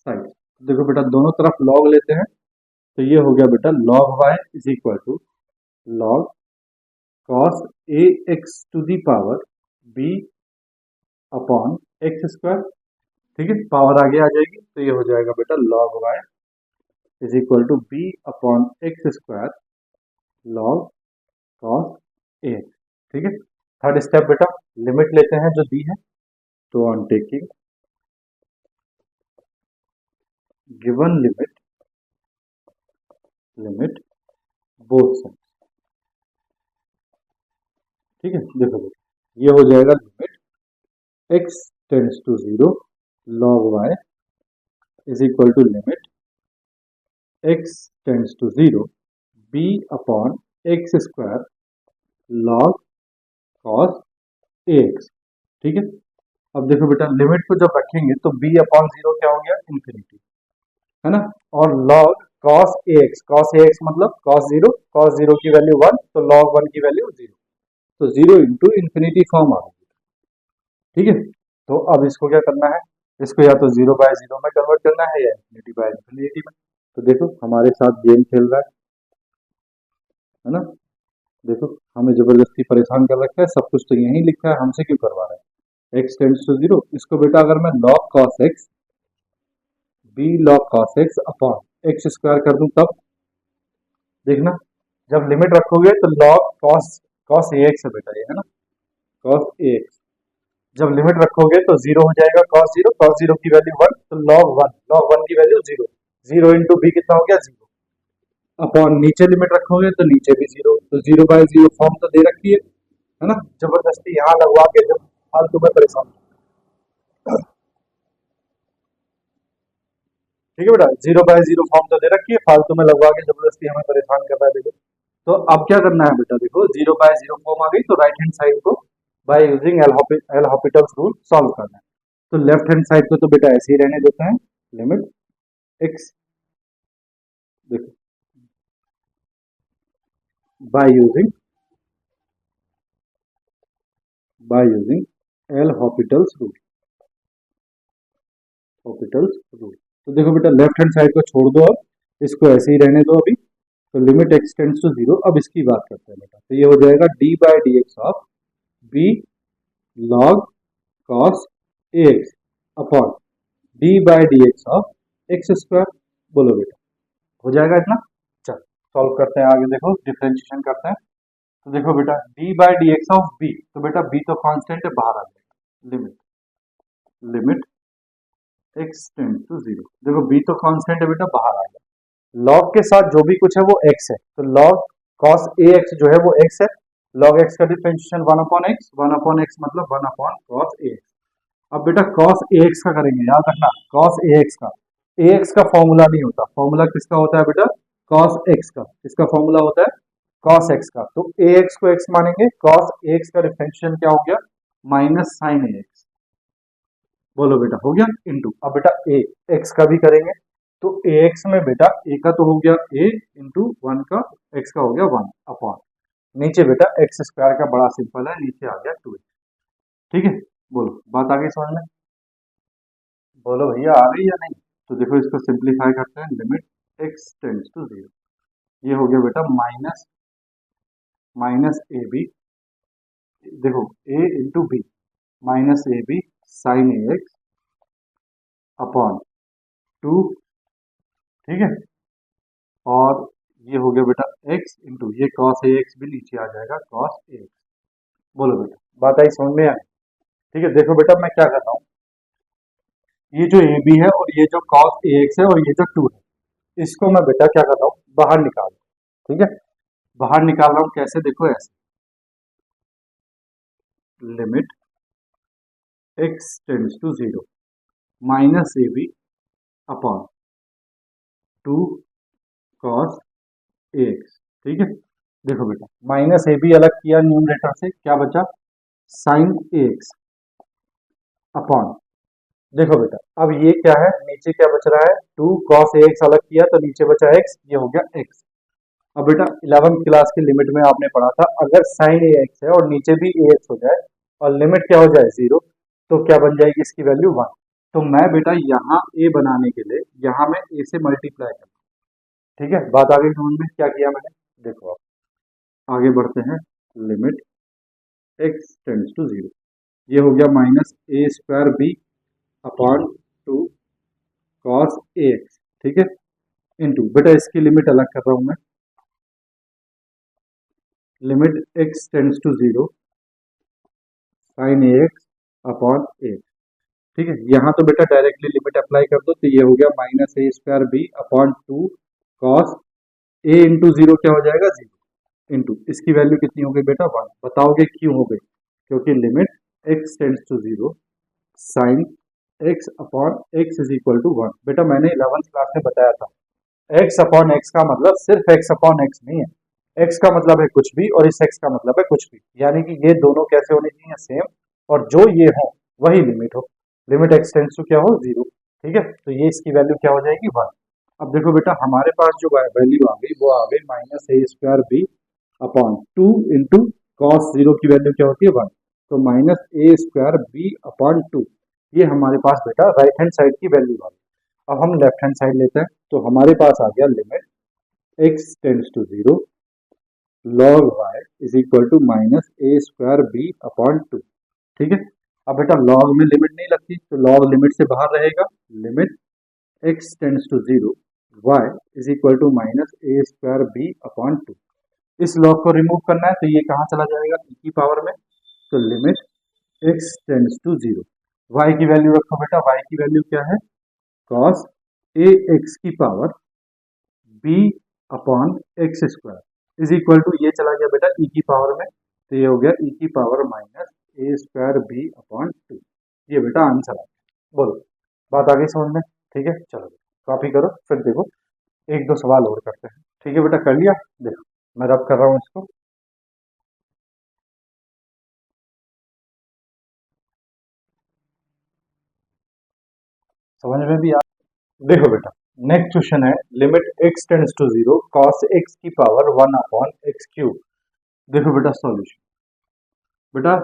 A: side. देखो बेटा दोनों तरफ log लेते हैं, तो ये हो गया बेटा log y is equal to log cos a x to the power b upon x square. ठीक है, पावर आगे आ जाएगी, तो ये हो जाएगा बेटा log y is equal to b upon x square log cos a x। ठीक है, थर्ड स्टेप बेटा लिमिट लेते हैं जो दी है, तो on taking given limit both side. ठीक है, देखो ये हो जाएगा limit x tends to 0 log y is equal to limit x tends to 0 b upon x square log cos ax। ठीक है, अब देखो बेटा लिमिट को जब रखेंगे तो b अपॉन 0 क्या हो गया, इन्फिनिटी, है ना, और log cos ax मतलब cos 0 की वैल्यू 1 तो log 1 की वैल्यू 0, तो 0 इंटू इन्फिनिटी फॉर्म आ गई। ठीक है, तो अब इसको क्या करना है, इसको या तो 0/0 में कन्वर्ट करना है या इन्फिनिटी में। तो देखो हमारे साथ गेम खेल रहा है ना, देखो हमें जबरदस्ती परेशान कर रखा है, सब कुछ तो यही लिखा है, हमसे क्यों करवा रहा है। x टेंड्स टू 0, इसको बेटा अगर मैं log cos x b log cos x upon x square कर दूं तब देखना, जब लिमिट रखोगे तो log cos ax है बेटा, ये है ना cos ax, जब लिमिट रखोगे तो 0 हो जाएगा cos 0 की वैल्यू 1 तो log 1 की वैल्यू 0, 0 इंटू बी कितना हो गया 0, अपॉन नीचे लिमिट रखोगे तो नीचे भी 0, तो 0/0 फॉर्म तो दे रखी है ना, जबरदस्ती यहाँ लगवा के जब फालतू में परेशान। ठीक है बेटा, 0/0 फॉर्म तो दे रखी है, फालतू में लगवा के जबरदस्ती हमें परेशान कर रहा है। देखो तो अब क्या करना है बेटा, देखो 0/0 फॉर्म आ गई तो राइट हैंड साइड को by using L'Hopital's rule solve करना है। तो लेफ्ट हैंड साइड को तो बेटा ऐसे ही रहने देते हैं, लिमिट एक्स, देखो by using L'Hopital's rule. तो देखो बेटा लेफ्ट हैंड साइड को छोड़ दो, अब इसको ऐसे ही रहने दो अभी, तो लिमिट एक्स टेंड्स टू 0। अब इसकी बात करते हैं बेटा, तो ये हो जाएगा d/dx of b log cos ax upon d/dx of x square. बोलो बेटा हो जाएगा इतना। चल सॉल्व करते हैं आगे, देखो डिफरेंशिएशन करते हैं। तो देखो बेटा d/dx ऑफ b, तो बेटा b तो कांस्टेंट है, बाहर आ जाएगा, लिमिट x टेंड्स टू 0, देखो b तो कांस्टेंट है बेटा, बाहर आ गया, log के साथ जो भी कुछ है वो x है, तो log cos ax जो है वो x है, log x का डिफरेंशिएशन 1/x मतलब 1/cos ax। अब बेटा cos ax का करेंगे, याद रखना cos ax का फॉर्मूला नहीं होता, फॉर्मूला किसका होता है बेटा, cos x का, इसका फॉर्मूला होता है cos x का, तो ax को x मानेंगे, cos ax का डिफरेंशिएशन क्या हो गया, माइनस साइन ax। बोलो बेटा हो गया इंटू, अब बेटा ए एक्स का भी करेंगे, तो ए एक्स में बेटा ए का तो हो गया ए इंटू 1 का, एक्स का हो गया 1 अपॉन, नीचे बेटा एक्स स्क्वायर का बड़ा सिंपल है, नीचे आ गया 2। ठीक है, बोलो बात आ गई समझ में, बोलो भैया आ गई या नहीं। तो देखो इसको सिंप्लीफाई करते हैं, लिमिट एक्स टेंड्स टू 0, ये हो गया बेटा माइनस ए बी, देखो a into b minus a b sine a x upon 2। ठीक है, और ये हो गया बेटा x इंटू ये cos ax भी नीचे आ जाएगा cos ax। बोलो बेटा बात आई समझ में आई। ठीक है, देखो बेटा मैं क्या कर रहा हूँ, ये जो ए बी है और ये जो cos ax है और ये जो 2 है, इसको मैं बेटा क्या कर रहा हूँ, बाहर निकाल रहा हूँ। ठीक है, बाहर निकाल रहा हूँ कैसे, देखो ऐसे, limit x tends to 0 minus a b upon 2 cos ax। ठीक है, देखो बेटा माइनस ए बी अलग किया न्यूमरेटर से, क्या बचा साइन ax अपॉन, देखो बेटा अब ये क्या है, नीचे क्या बच रहा है 2 cos ax अलग किया तो नीचे बचा x, ये हो गया x। अब बेटा 11th क्लास की लिमिट में आपने पढ़ा था, अगर साइन ax है और नीचे भी ax हो जाए और लिमिट क्या हो जाए 0, तो क्या बन जाएगी इसकी वैल्यू 1। तो मैं बेटा यहाँ a बनाने के लिए यहाँ मैं a से मल्टीप्लाई कर, ठीक है बात आगे समझ में, क्या किया मैंने, देखो आप आगे बढ़ते हैं, लिमिट x टेंड्स टू 0, ये हो गया minus a square b upon 2 cos ax। ठीक है, इंटू बेटा इसकी लिमिट अलग कर रहा हूं मैं, limit x tends to 0 sin ax upon a। ठीक है, यहाँ तो बेटा डायरेक्टली लिमिट अप्लाई कर दो, तो ये हो गया minus a square b upon two cos a into zero क्या हो जाएगा, जीरो इंटू इसकी वैल्यू कितनी हो गई बेटा, वन। बताओगे क्यों हो गई, क्योंकि limit x tends to zero sine x upon x is equal to one. बेटा मैंने 11th क्लास में बताया था, एक्स अपॉन एक्स का मतलब सिर्फ एक्स अपॉन एक्स नहीं है, एक्स का मतलब है कुछ भी और इस एक्स का मतलब है कुछ भी, यानी कि ये दोनों कैसे होने चाहिए, सेम, और जो ये हो वही लिमिट हो, लिमिट एक्स टेंड्स टू क्या हो, जीरो। ठीक है, तो ये इसकी वैल्यू क्या हो जाएगी, वन। अब देखो बेटा हमारे पास जो वैल्यू आ गई वो आ गई minus a square b upon two into cos zero की वैल्यू क्या होती है, वन। तो minus a square b upon two, ये हमारे पास बेटा राइट हैंड साइड की वैल्यू आ गई। अब हम लेफ्ट हैंड साइड लेते हैं, तो हमारे पास आ गया limit x tends to zero log y is equal to minus a square b upon two. ठीक है, अब बेटा लॉग में लिमिट नहीं लगती, तो लॉग लिमिट से बाहर रहेगा, limit x tends to zero y is equal to minus a square b upon two. इस लॉग को रिमूव करना है, तो ये कहाँ चला जाएगा, e की पावर में, तो limit x tends to zero, y की वैल्यू रखो बेटा, वाई की वैल्यू क्या है, कॉस ए एक्स की power b upon x square is equal to, ये चला गया बेटा ई की पावर में, तो ये हो गया ई की power minus a square b upon two. ये बेटा आंसर आ गया। बोलो बात आ गई समझ में, ठीक है, चलो कॉपी करो, फिर देखो एक दो सवाल और करते हैं। ठीक है बेटा, कर लिया, देखो मैं रब कर रहा हूँ इसको, समझ में भी आ। देखो बेटा नेक्स्ट क्वेश्चन है, limit x tends to zero cos x की power one upon x cube. देखो बेटा सॉल्यूशन, बेटा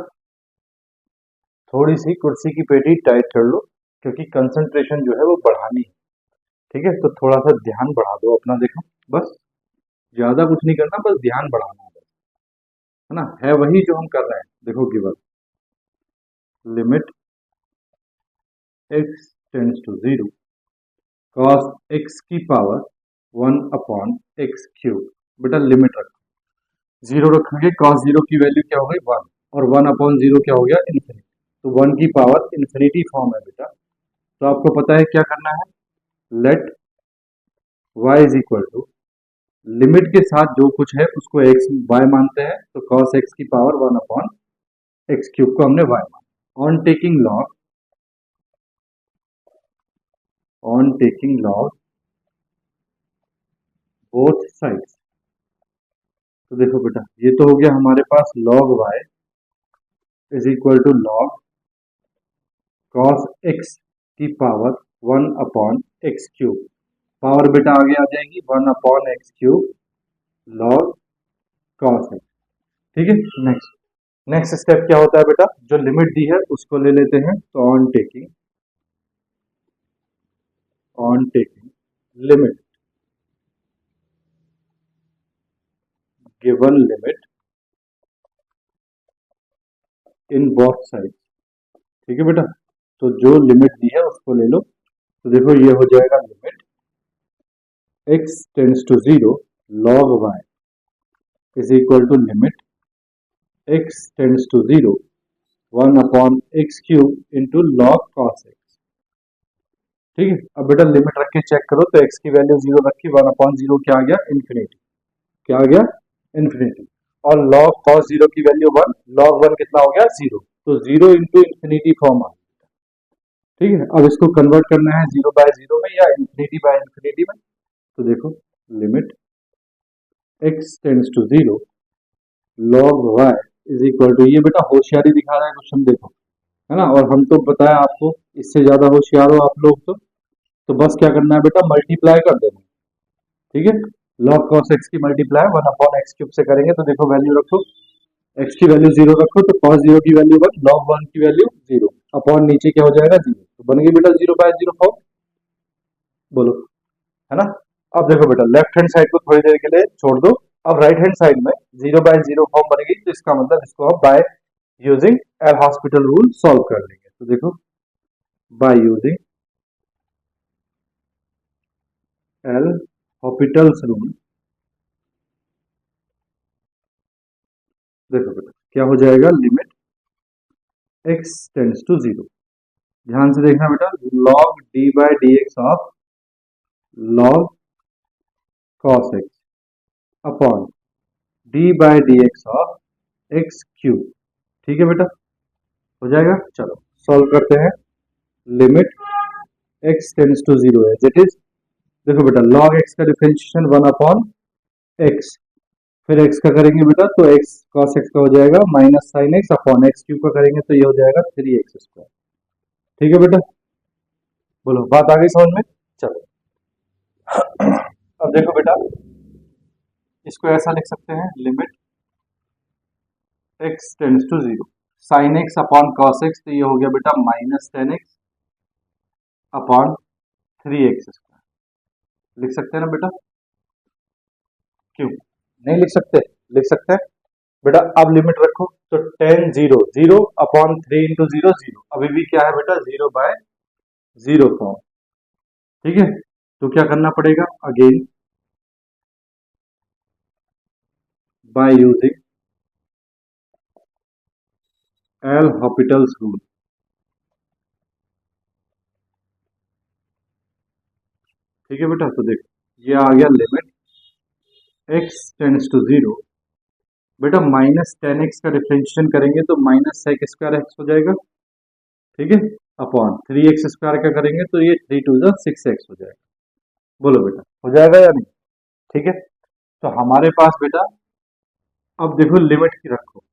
A: थोड़ी सी कुर्सी की पेटी टाइट कर लो, क्योंकि कंसंट्रेशन जो है वो बढ़ानी है। ठीक है, तो थोड़ा सा ध्यान बढ़ा दो अपना, देखो बस ज्यादा कुछ नहीं करना, बस ध्यान बढ़ाना है ना, है वही जो हम कर रहे हैं। देखो given limit x tends to zero cos x की power one upon x cube. बेटा लिमिट रखो, जीरो रखोगे, कॉस जीरो की वैल्यू क्या हो गई, वन, और वन अपॉन जीरो क्या हो गया, इन्फिनिटी, तो वन की पावर इन्फिनिटी फॉर्म है बेटा। तो आपको पता है क्या करना है, let y is equal to limit के साथ जो कुछ है उसको x y मानते हैं, तो cos x की power one upon x cube को हमने y माना। On taking log both sides, तो देखो बेटा ये तो हो गया हमारे पास log y is equal to log cos x की power one upon x cube, power बेटा आगे आ जाएगी one upon x cube log cos x। ठीक है, नेक्स्ट नेक्स्ट स्टेप क्या होता है बेटा, जो लिमिट दी है उसको ले लेते हैं, तो on taking limit given limit in both side. ठीक है बेटा, तो जो लिमिट दी है उसको ले लो, तो देखो ये हो जाएगा limit x tends to zero log y is equal to limit x tends to zero one upon x cube into log cos x. ठीक है, अब बेटा लिमिट रख के चेक करो, तो x की वैल्यू जीरो रखी, वन अपॉन जीरो क्या आ गया, इन्फिनिटी, क्या आ गया, इन्फिनिटी, और log cos जीरो की वैल्यू वन, log वन कितना हो गया, जीरो, तो जीरो इंटू इन्फिनिटी फॉर्म आ। ठीक है, अब इसको कन्वर्ट करना है जीरो बाय जीरो में या इन्फिनिटी बाय इन्फिनिटी में, तो देखो limit x tends to zero log y is equal to, ये बेटा होशियारी दिखा रहा है क्वेश्चन, देखो है ना, और हम तो बताया आपको, इससे ज्यादा होशियार हो आप लोग तो बस क्या करना है बेटा, मल्टीप्लाई कर देना। ठीक है, log cos x की multiply one upon x cube से करेंगे, तो देखो वैल्यू रखो, x की वैल्यू जीरो रखो, तो cos जीरो की वैल्यू वन, log वन की वैल्यू जीरो, अपॉन नीचे क्या हो जाएगा, जीरो, तो बन गई बेटा जीरो बाय जीरो फॉर्म। बोलो, है ना। अब देखो बेटा लेफ्ट हैंड साइड को थोड़ी देर के लिए छोड़ दो, अब राइट हैंड साइड में जीरो बाय जीरो फॉर्म बन गई, तो इसका मतलब इसको आप by using L'Hospital rule solve कर लेंगे, तो देखो by using L'Hospital's rule, देखो बेटा क्या हो जाएगा, limit x tends to zero ध्यान से देखना बेटा, log d by d x of log cos x upon d by d x of x cube. ठीक है बेटा, हो जाएगा। चलो सॉल्व करते हैं। लिमिट x टेंड्स टू 0 है इट इज, देखो बेटा log x का डिफरेंशिएशन 1 अपॉन x, फिर x का करेंगे बेटा तो x cos x का हो जाएगा minus sine x upon x cube का करेंगे तो ये हो जाएगा 3x²। ठीक है बेटा, बोलो बात आ गई समझ में। चलो अब देखो बेटा, इसको ऐसा लिख सकते हैं, limit x tends to 0 sine x upon cos x, तो ये हो गया बेटा माइनस 10x अपॉन 3x²। लिख सकते हैं ना बेटा, क्यों नहीं लिख सकते, लिख सकते हैं बेटा। अब लिमिट रखो तो टेन 0 0 अपॉन 3 इंटू 0 0, अभी भी क्या है बेटा 0 बाय 0 फॉर्म। ठीक है, तो क्या करना पड़ेगा, again by using L'Hopital's rule. ठीक है बेटा, तो देखो ये आ गया लिमिट x टेंड्स टू 0, बेटा माइनस 10x का डिफरेंशिएशन करेंगे तो माइनस sec² x हो जाएगा। ठीक है, अपॉन 3x² का करेंगे तो ये 3 टू 6x हो जाएगा। बोलो बेटा हो जाएगा या नहीं। ठीक है, तो हमारे पास बेटा अब देखो लिमिट की रखो।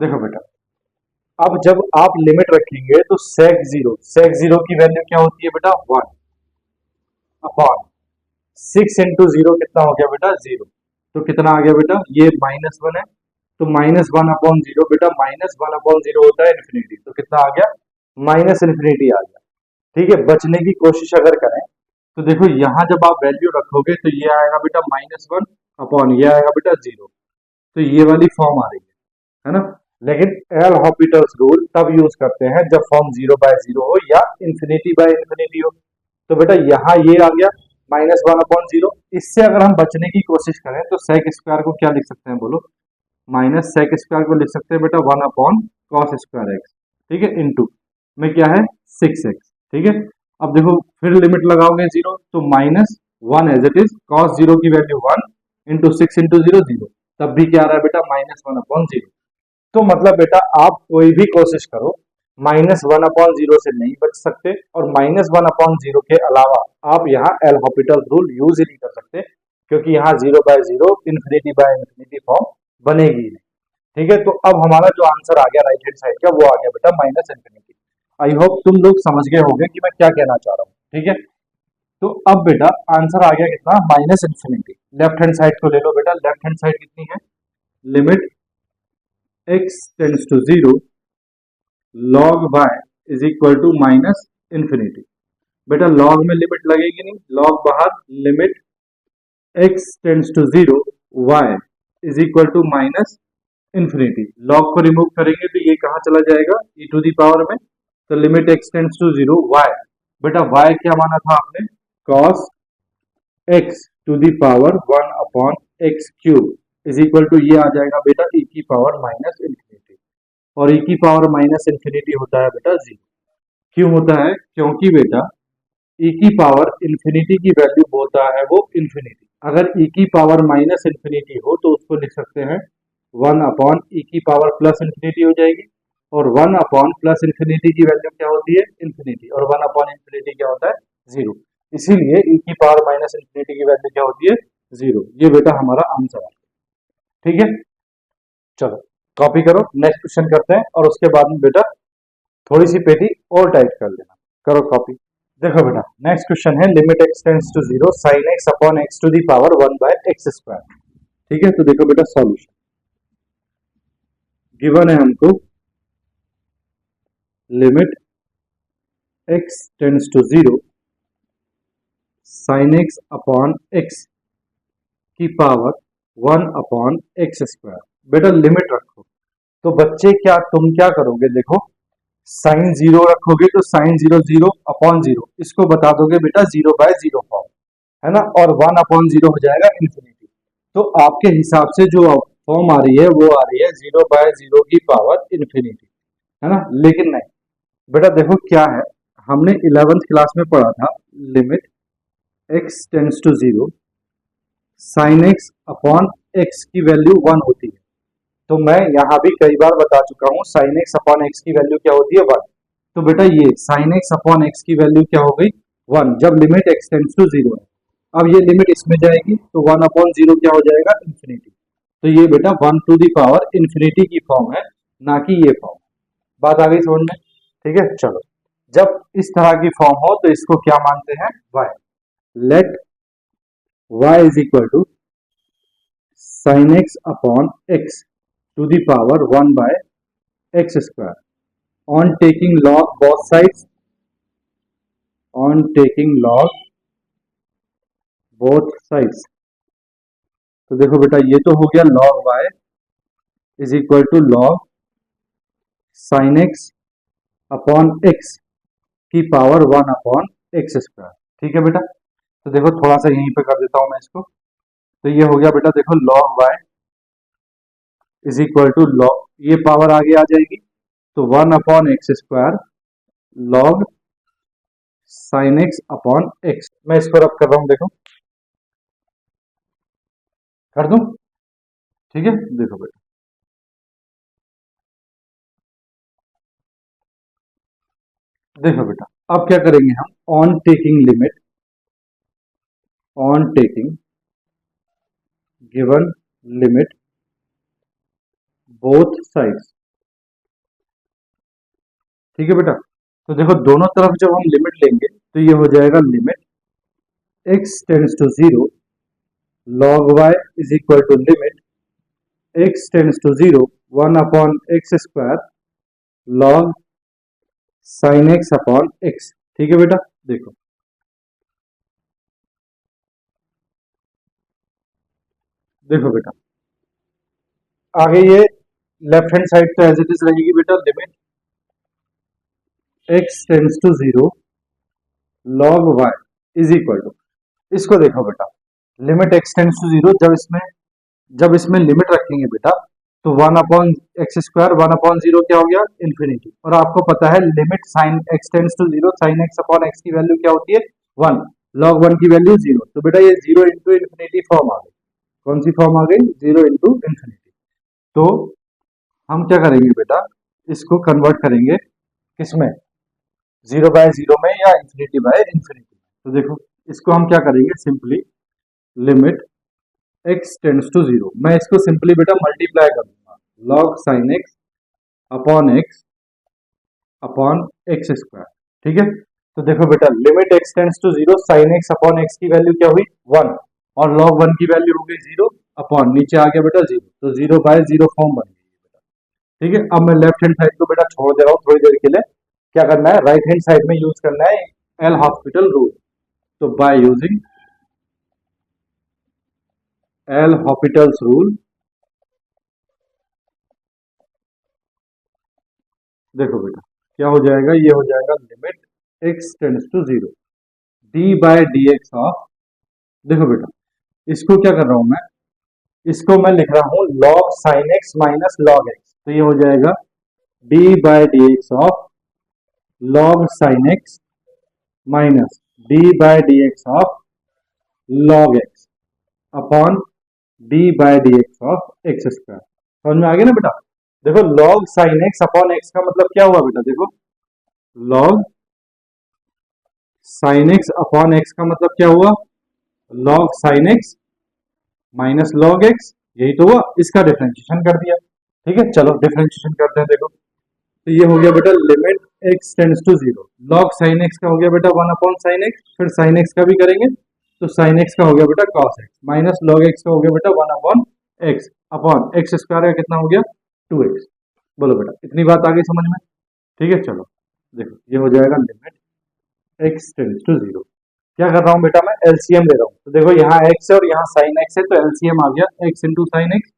A: देखो बेटा, अब जब आप लिमिट रखेंगे तो sec 0 की वैल्यू क्या होती है बेटा 1 अपॉन 6 इंटू 0 कितना हो गया बेटा 0, तो कितना आ गया बेटा, ये -1 है तो -1 अपॉन 0 बेटा, -1 अपॉन 0 होता है इन्फिनिटी, तो कितना आ गया -इन्फिनिटी आ गया। ठीक है, बचने की कोशिश अगर करें तो देखो यहां जब आप वैल्यू रखोगे तो ये आएगा बेटा -1 अपॉन ये आएगा बेटा 0, तो ये वाली फॉर्म आ रही है ना। लेकिन एल हॉपिटल्स रूल तब यूज करते हैं जब फॉर्म 0 बाय 0 हो या इन्फिनिटी बाय इन्फिनिटी हो। तो बेटा यहाँ ये आ गया -1 अपॉन 0, इससे अगर हम बचने की कोशिश करें तो sec² को क्या लिख सकते हैं बोलो, माइनस sec² को लिख सकते हैं बेटा 1 अपॉन cos² x। ठीक है, इनटू में क्या है 6x। ठीक है, अब देखो फिर लिमिट लगाओगे 0 तो -1 एज इट इज, cos 0 की वैल्यू 1 इंटू 6 इंटू 0 0, तब भी क्या आ रहा है बेटा -1 अपॉन 0। तो मतलब बेटा आप कोई भी कोशिश करो -1 अपॉन 0 से नहीं बच सकते, और -1 अपॉन 0 के अलावा आप यहाँ एल हॉपिटल रूल यूज ही नहीं कर सकते, क्योंकि यहाँ 0 by 0 infinity by infinity form बनेगी नहीं। ठीक है, तो अब हमारा जो आंसर आ गया राइट हैंड साइड का वो आ गया बेटा -इन्फिनिटी। आई होप तुम लोग समझ गए होंगे कि मैं क्या कहना चाह रहा हूँ। ठीक है, तो अब बेटा आंसर आ गया कितना -इन्फिनिटी। लेफ्ट हैंड साइड को ले लो बेटा, लेफ्ट हैंड साइड कितनी है, limit x tends to 0 log y is equal to -minus infinity. बेटा log में लिमिट लगेगी नहीं, log बाहर, limit x tends to 0 y is equal to -minus infinity. log को रिमूव करेंगे तो ये कहाँ चला जाएगा e टू दी पावर में, तो limit x tends to 0 y, बेटा y क्या माना था आपने, cos x to the power 1 upon x cube is equal to ये आ जाएगा बेटा e की पावर -इन्फिनिटी, और e की पावर -इन्फिनिटी होता है बेटा 0। क्यों होता है, क्योंकि बेटा e की पावर इन्फिनिटी की वैल्यू होता है वो इन्फिनिटी। अगर e की पावर -इन्फिनिटी हो तो उसको लिख सकते हैं 1 अपॉन e की पावर +इन्फिनिटी हो जाएगी, और 1 अपॉन +इन्फिनिटी की वैल्यू क्या होती है इन्फिनिटी, और 1 अपॉन इन्फिनिटी क्या होता है 0, इसीलिए e की पावर -इन्फिनिटी की वैल्यू क्या होती है 0। ये बेटा हमारा आंसर है। ठीक है, चलो कॉपी करो, नेक्स्ट क्वेश्चन करते हैं, और उसके बाद में बेटा थोड़ी सी पेटी और टाइट कर लेना, करो कॉपी। देखो बेटा नेक्स्ट क्वेश्चन है, limit x tends to 0 sin x upon x to the power 1 by x²। ठीक है, तो देखो बेटा सॉल्यूशन गिवन है हमको, limit x tends to 0 sin x upon x की पावर 1 अपॉन x²। बेटा लिमिट रखो, तो बच्चे क्या तुम क्या करोगे, देखो साइन 0 रखोगे तो साइन 0 0 अपॉन 0, इसको बता दोगे बेटा 0 बाय 0 फॉर्म, है ना, और 1 अपॉन 0 हो जाएगा इन्फिनिटी। तो आपके हिसाब से जो फॉर्म आ रही है वो आ रही है 0 बाय 0 की पावर इन्फिनिटी, है ना, लेकिन नहीं, बेटा देखो क्या है, हमने 11th क्लास में पढ़ा था limit x tends to 0 sine x upon x की वैल्यू 1 होती है। तो मैं यहाँ भी कई बार बता चुका हूँ साइन x अपॉन x की वैल्यू क्या होती है 1। तो बेटा ये साइन x अपॉन x की वैल्यू क्या हो गई 1 जब लिमिट x टेंड्स टू 0 है। अब ये लिमिट इसमें जाएगी तो 1 अपॉन 0 क्या हो जाएगा इन्फिनिटी। तो ये बेटा 1 टू दी पावर इन्फिनिटी की फॉर्म है, ना कि ये फॉर्म। बात आ गई समझ में? ठीक है चलो, जब इस तरह की फॉर्म हो तो इसको क्या मानते हैं y। Let y is equal to sine x upon x to the power 1 by x square on taking log both sides, on taking log both sides। तो देखो बेटा ये तो हो गया log y is equal to log sine x upon x की power 1 upon x square. ठीक है बेटा, तो देखो थोड़ा सा यहीं पे कर देता हूं मैं इसको। तो ये हो गया बेटा देखो log y is equal to log, ये पावर आगे आ जाएगी तो 1 upon x square log sine x upon x। मैं इसको रब कर रहा हूं, देखो कर दूं। ठीक है देखो बेटा, देखो बेटा अब क्या करेंगे हम, on taking limit, on taking given limit both sides. ठीक है बेटा, तो देखो दोनों तरफ जब हम लिमिट लेंगे तो ये हो जाएगा limit x tends to 0 log y is equal to limit x tends to 0 1 upon x square log sine x upon x। ठीक है बेटा, देखो देखो बेटा आगे ये लेफ्ट हैंड साइड तो एज इट इज रहेगी बेटा, limit x tends to 0 log y is equal to, इसको देखो बेटा लिमिट x टेंड्स टू 0 जब इसमें लिमिट रखेंगे बेटा तो 1 अपॉन एक्स स्क्वायर 1 अपॉन 0 क्या हो गया इन्फिनिटी। और आपको पता है limit sine x tends to 0 sine x upon x की वैल्यू क्या होती है 1, log 1 की वैल्यू 0। तो बेटा ये 0 इंटू इन्फिनिटी फॉर्म आ गई। कौन सी फॉर्म आ गई 0 इंटू इन्फिनिटी। तो हम क्या करेंगे बेटा, इसको कन्वर्ट करेंगे किसमें, 0 बाय 0 में या इन्फिनिटी बाय इन्फिनिटी। तो देखो इसको हम क्या करेंगे, simply limit x tends to 0, मैं इसको सिंपली बेटा मल्टीप्लाई कर दूंगा log sine x upon x upon x square. ठीक है, तो देखो बेटा limit x tends to 0 sine x upon x की वैल्यू क्या हुई 1 और log 1 की वैल्यू हो गई 0 अपॉन नीचे आ गया बेटा 0, तो 0 बाय 0 फॉर्म बन गई बेटा। ठीक है, अब मैं लेफ्ट हैंड साइड को बेटा छोड़ दे रहा हूँ थोड़ी देर के लिए, क्या करना है राइट हैंड साइड में यूज करना है एल हॉस्पिटल रूल। तो by using L'Hospital's rule, देखो बेटा क्या हो जाएगा, ये हो जाएगा limit x tends to 0 d by d x of, देखो बेटा इसको क्या कर रहा हूं मैं, इसको मैं लिख रहा हूं log sine x minus log x। तो ये हो जाएगा d by d x of log sine x minus d by d x of log x upon d by d x of x square. समझ में आ गया ना बेटा? देखो log sine x upon x का मतलब क्या हुआ बेटा, देखो log sine x upon x का मतलब क्या हुआ log sine x minus log x, यही तो हुआ, इसका डिफरेंशिएशन कर दिया। ठीक है चलो डिफरेंशिएशन करते हैं, देखो तो ये हो गया बेटा limit x tends to 0 log sine x का हो गया बेटा 1 अपॉन साइन x, फिर साइन x का भी करेंगे तो साइन x का हो गया बेटा cos x minus log x का हो गया बेटा 1 upon x upon x square का कितना हो गया 2x। बोलो बेटा इतनी बात आ गई समझ में? ठीक है चलो देखो ये हो जाएगा लिमिट x टेंड्स टू 0, क्या कर रहा हूं बेटा मैं एलसीएम ले रहा हूं। तो देखो यहाँ x है और यहाँ साइन x है तो एलसीएम आ गया x इंटू साइन x।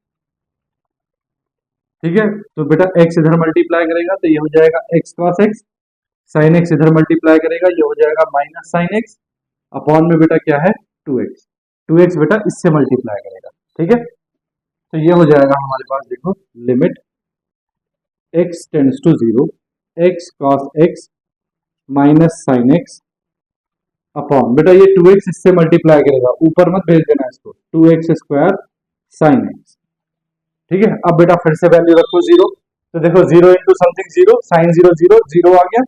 A: ठीक है, तो बेटा x इधर मल्टीप्लाई करेगा तो ये हो जाएगा x cross x, sine x इधर मल्टीप्लाई करेगा ये हो जाएगा माइनस साइन x अपॉन में बेटा क्या है 2x, 2x बेटा इससे मल्टीप्लाई करेगा। ठीक है, तो ये हो जाएगा हमारे पास देखो limit x tends to 0 x cos x minus sine x upon, बेटा ये 2x इससे मल्टीप्लाई करेगा, ऊपर मत भेज देना इसको, 2x² साइन एक्स। ठीक है, अब बेटा फिर से वैल्यू रखो जीरो, तो देखो zero into something zero, sine zero zero, zero आ गया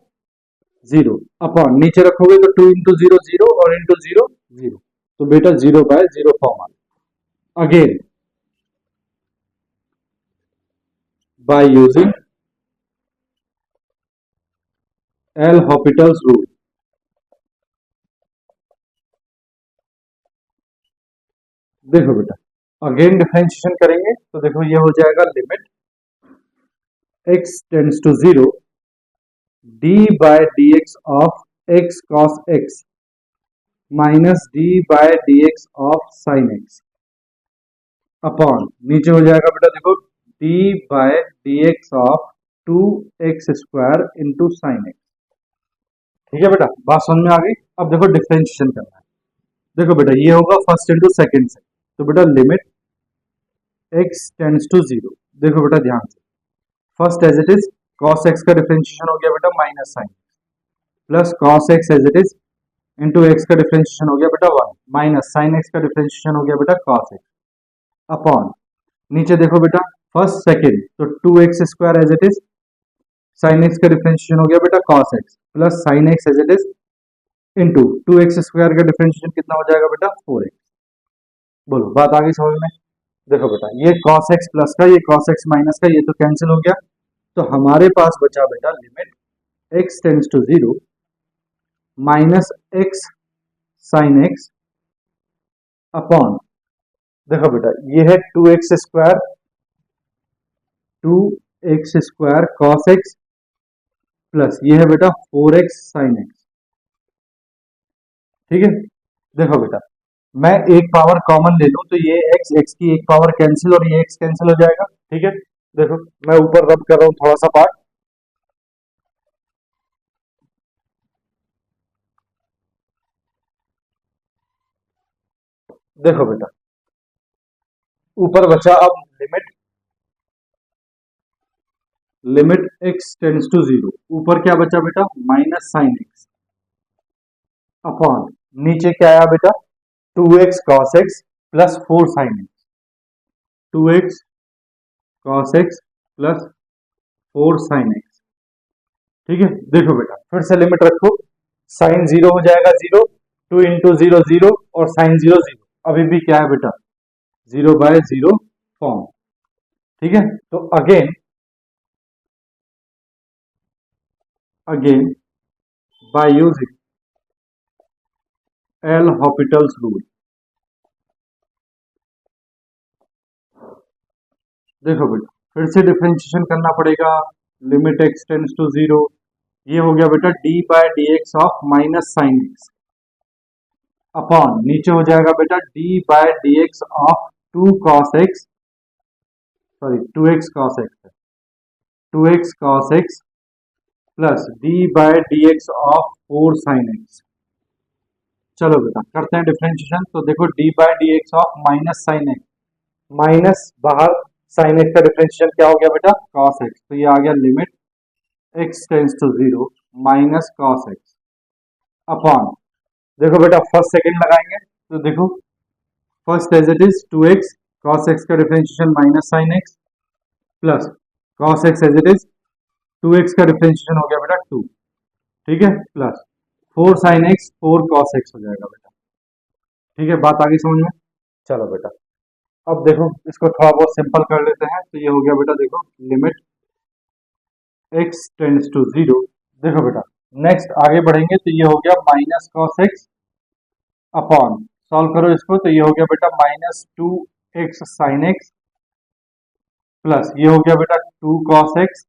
A: जीरो, अपॉन नीचे रखोगे तो 2 इंटू जीरो जीरो और इंटू जीरो जीरो, तो बेटा 0/0 फॉर्म आ गया। Again by using L'Hopital's rule, देखो बेटा अगेन डिफरेंशिएशन करेंगे तो देखो ये हो जाएगा limit x tends to zero d by d x of x cos x minus d by d x of sine x upon नीचे हो जाएगा बेटा देखो d by d x of 2x² into sine x. ठीक है बेटा, बात समझ में आ गई। अब देखो डिफरेंशिएशन करना है, देखो बेटा ये होगा फर्स्ट इंटू सेकेंड से, तो बेटा limit x tends to zero, देखो बेटा ध्यान से, first as it is cos x का डिफरेंशिएशन हो गया बेटा minus sine plus cos x as it is into x का डिफरेंशिएशन हो गया बेटा 1 माइनस साइन एक्स का डिफरेंशिएशन हो गया बेटा cos x अपॉन नीचे देखो बेटा फर्स्ट सेकेंड, तो 2x² as it is, sine x का डिफरेंशिएशन हो गया बेटा cos x plus sine x as it is into 2x² का डिफरेंशिएशन कितना हो जाएगा बेटा 4x। बोलो बात आ गई समझ में। देखो बेटा ये cos x प्लस का, ये cos x माइनस का, ये तो कैंसिल हो गया, तो हमारे पास बचा बेटा limit x tends to zero minus x sine x upon, देखो बेटा ये है 2x² cos x प्लस ये है बेटा 4x साइन x। ठीक है, देखो बेटा मैं एक पावर कॉमन ले लूं तो ये x की एक पावर कैंसिल और ये x कैंसिल हो जाएगा। ठीक है, देखो मैं ऊपर रब कर रहा हूं थोड़ा सा पार्ट, देखो बेटा ऊपर बचा अब limit x tends to zero, ऊपर क्या बचा बेटा माइनस साइन x अपॉन नीचे क्या आया बेटा 2x cos x plus 4 sine x, 2x cos x plus 4 sine x। ठीक है, देखो बेटा फिर से लिमिट रखो, साइन जीरो हो जाएगा जीरो, 2 इंटू जीरो जीरो और साइन जीरो जीरो, अभी भी क्या है बेटा 0/0 फॉर्म। ठीक है, तो again by using L'Hopital's rule, देखो बेटा फिर से डिफरेंशिएशन करना पड़ेगा, limit x tends to zero, ये हो गया बेटा d by d x of minus sine x upon नीचे हो जाएगा बेटा d by d x of 2 cos x, sorry 2x cos x है, 2x cos x plus d by d x of 4 sine x। चलो बेटा करते हैं differentiation, तो देखो d by d x of minus sine x, minus बाहर sine x का differentiation क्या हो गया बेटा cos x, तो ये आ गया limit x tends to zero minus cos x upon, देखो बेटा फर्स्ट सेकंड लगाएंगे तो देखो first as it is 2x cos x का differentiation minus sine x plus cos x as it is 2x का डिफरेंशिएशन हो गया बेटा 2। ठीक है, plus 4 sine x 4 cos x हो जाएगा बेटा। ठीक है, बात आगे समझ में। चलो बेटा अब देखो इसको थोड़ा बहुत सिंपल कर लेते हैं, तो ये हो गया बेटा देखो limit x tends to zero, देखो बेटा नेक्स्ट आगे बढ़ेंगे तो ये हो गया minus cos x upon, solve करो इसको तो ये हो गया बेटा minus 2x sine x plus ये हो गया बेटा 2 cos x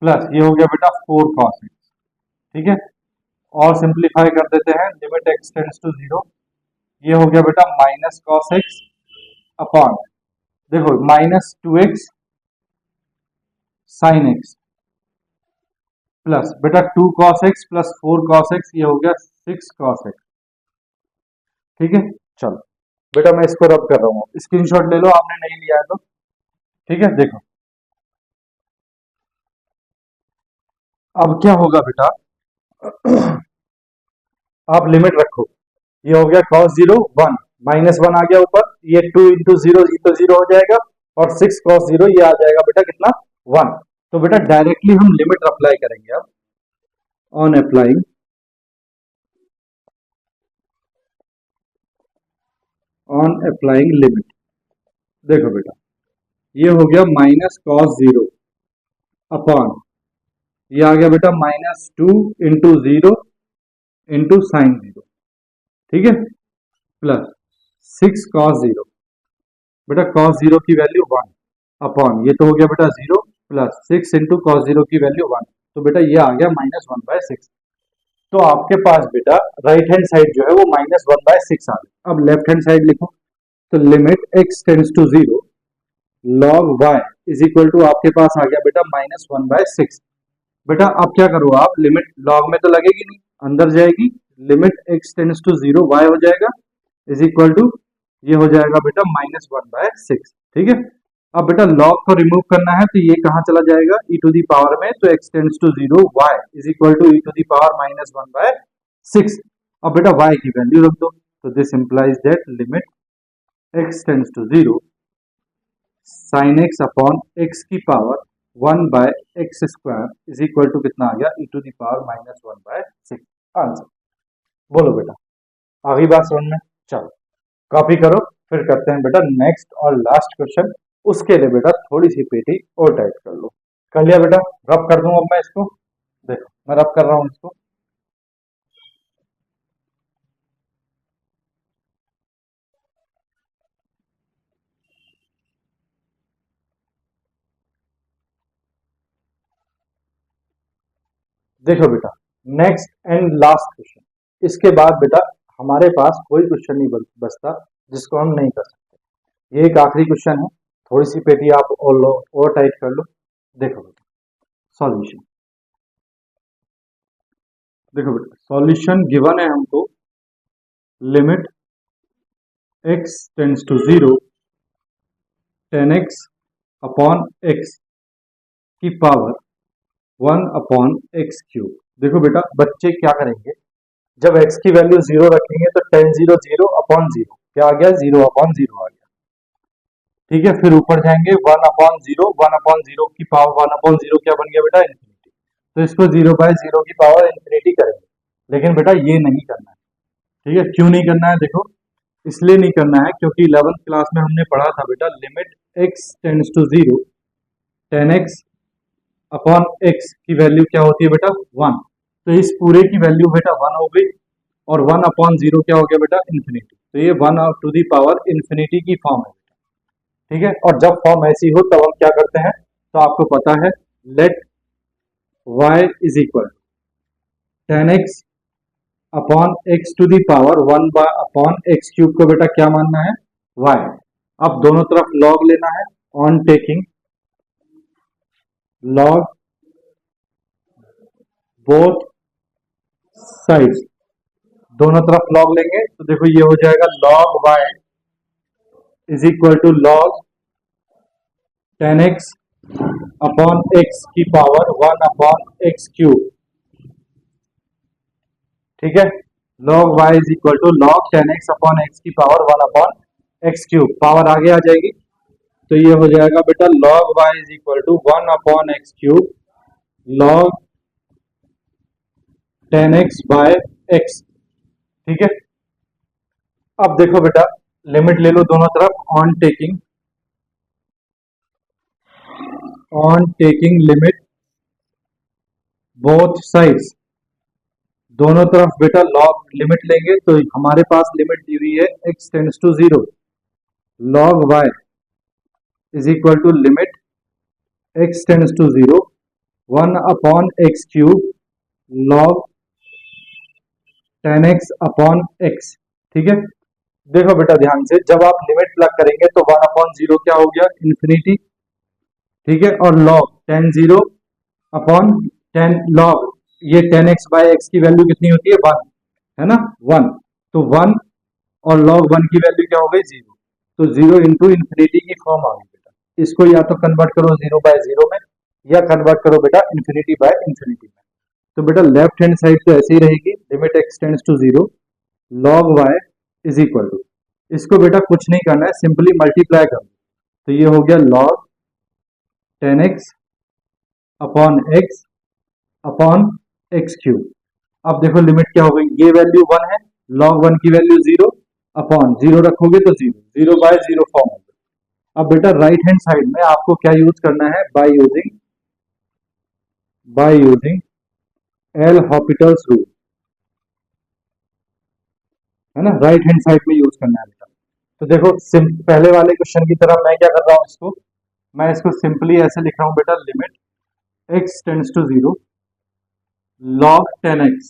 A: प्लस ये हो गया बेटा 4 cos x। ठीक है, और सिंप्लीफाई कर देते हैं, limit x tends to zero, ये हो गया बेटा माइनस cos x अपॉन, देखो minus 2x sine x plus बेटा 2 cos x plus 4 cos x, ये हो गया 6 cos x। ठीक है, चलो बेटा मैं इसको रब कर रहा हूँ, स्क्रीनशॉट ले लो आपने नहीं लिया है तो। ठीक है, देखो अब क्या होगा बेटा, आप लिमिट रखो, ये हो गया cos 0 1, -1 आ गया ऊपर, ये 2 इंटू जीरो तो जीरो हो जाएगा, और 6 cos 0 ये आ जाएगा बेटा कितना 1। तो बेटा डायरेक्टली हम लिमिट अप्लाई करेंगे अब, ऑन अप्लाइंग लिमिट, देखो बेटा ये हो गया -cos 0 अपॉन, ये आ गया बेटा -2 इंटू जीरो इंटू साइन 0, ठीक है, प्लस 6 cos 0, बेटा cos 0 की वैल्यू 1 अपॉन, ये तो हो गया बेटा 0, प्लस 6 इंटू cos 0 की वैल्यू 1, तो बेटा ये आ गया -1/6। तो आपके पास बेटा राइट हैंड साइड जो है वो -1/6 आ गया। अब लेफ्ट हैंड साइड लिखो, तो limit x tends to 0 log y is equal to आपके पास आ गया बेटा -1/6। बेटा अब क्या करो आप, लिमिट लॉग में तो लगेगी नहीं, अंदर जाएगी, limit x tends to 0 y हो जाएगा इज इक्वल टू, ये हो जाएगा बेटा -1/6, ठीक है। अब बेटा लॉग को रिमूव करना है, तो ये कहाँ चला जाएगा e टू दी पावर में, तो x tends to 0 y is equal to e to the power -1/6। अब बेटा y की वैल्यू रख दो, तो this implies that limit x tends to 0 sin x upon x की power 1/x² is equal to कितना आ गया e to the power -1/6। Answer बोलो बेटा, आ गई बात समझ में? चलो कॉपी करो, फिर करते हैं बेटा नेक्स्ट और लास्ट क्वेश्चन। उसके लिए बेटा थोड़ी सी पेटी और टाइट कर लो। कर लिया बेटा? रब कर दूं अब मैं इसको, देखो मैं रब कर रहा हूं इसको। देखो बेटा नेक्स्ट एंड लास्ट क्वेश्चन, इसके बाद बेटा हमारे पास कोई क्वेश्चन नहीं बचता जिसको हम नहीं कर सकते। ये एक आखिरी क्वेश्चन है, थोड़ी सी पेटी आप और लो और टाइट कर लो। देखो बेटा सॉल्यूशन, देखो बेटा सॉल्यूशन गिवन है हमको, limit x tends to 0 10x upon x की पावर 1/x³। देखो बेटा बच्चे क्या करेंगे, जब x की वैल्यू 0 रखेंगे तो 10 0 0 अपॉन 0 क्या आ गया 0/0 आ गया, ठीक है। फिर ऊपर जाएंगे 1/0 की पावर 1/0 क्या बन गया बेटा इन्फिनिटी, तो इसको 0/0 की पावर इन्फिनिटी करेंगे। लेकिन बेटा ये नहीं करना है, ठीक है। क्यों नहीं करना है, देखो इसलिए नहीं करना है क्योंकि 11th क्लास में हमने पढ़ा था बेटा limit x tends to 0 10x upon x की वैल्यू क्या होती है बेटा 1, तो इस पूरे की वैल्यू बेटा 1 हो गई, और 1/0 क्या हो गया बेटा इन्फिनिटी, तो ये 1 टू दी पावर इन्फिनिटी की फॉर्म है, ठीक है। और जब फॉर्म ऐसी हो तब हम क्या करते हैं, तो आपको पता है let y is equal 10x upon x to the power 1/x³ को बेटा क्या मानना है y। अब दोनों तरफ log लेना है, on taking log both sides, दोनों तरफ log लेंगे तो देखो ये हो जाएगा log y is equal to log 10x upon x की पावर 1/x³, ठीक है। log y is equal to log 10x upon x की पावर 1/x³, पावर आगे आ जाएगी, तो ये हो जाएगा बेटा log y is equal to 1/x³ log 10x by x, ठीक है। अब देखो बेटा लिमिट ले लो दोनों तरफ, on taking limit both sides, दोनों तरफ बेटा लॉग लिमिट लेंगे तो हमारे पास लिमिट दी हुई है x tends to 0 log y is equal to limit x tends to 0 1/x³ log 10x upon x, ठीक है। देखो बेटा ध्यान से, जब आप लिमिट प्लग करेंगे तो 1/0 क्या हो गया इन्फिनिटी, ठीक है, और log 10 0 अपॉन 10 log ये 10x बाय x की वैल्यू कितनी होती है 1, है ना 1, तो 1 और log 1 की वैल्यू क्या हो गई 0, तो 0 इंटू इन्फिनिटी की फॉर्म आ गई बेटा। इसको या तो कन्वर्ट करो 0/0 में, या कन्वर्ट करो बेटा इन्फिनिटी बाय इन्फिनिटी में। तो बेटा लेफ्ट हैंड साइड तो ऐसे ही रहेगी, limit x tends to zero log y is equal to, इसको बेटा कुछ नहीं करना है, सिंपली मल्टीप्लाई कर, तो ये हो गया log 10x upon x upon x cube. अब देखो लिमिट क्या हो गई, ये वैल्यू 1 है, लॉग 1 की वैल्यू 0 अपॉन 0 रखोगे तो 0, 0 बाय 0 फॉर्म होगा। अब बेटा राइट हैंड साइड में आपको क्या यूज करना है, bye using L'Hopital's rule, है ना, राइट हैंड साइड में यूज करना है बेटा। तो देखो पहले वाले क्वेश्चन की तरह मैं क्या कर रहा हूं, मैं इसको सिंपली ऐसे लिख रहा हूं बेटा, limit x tends to 0 log 10x,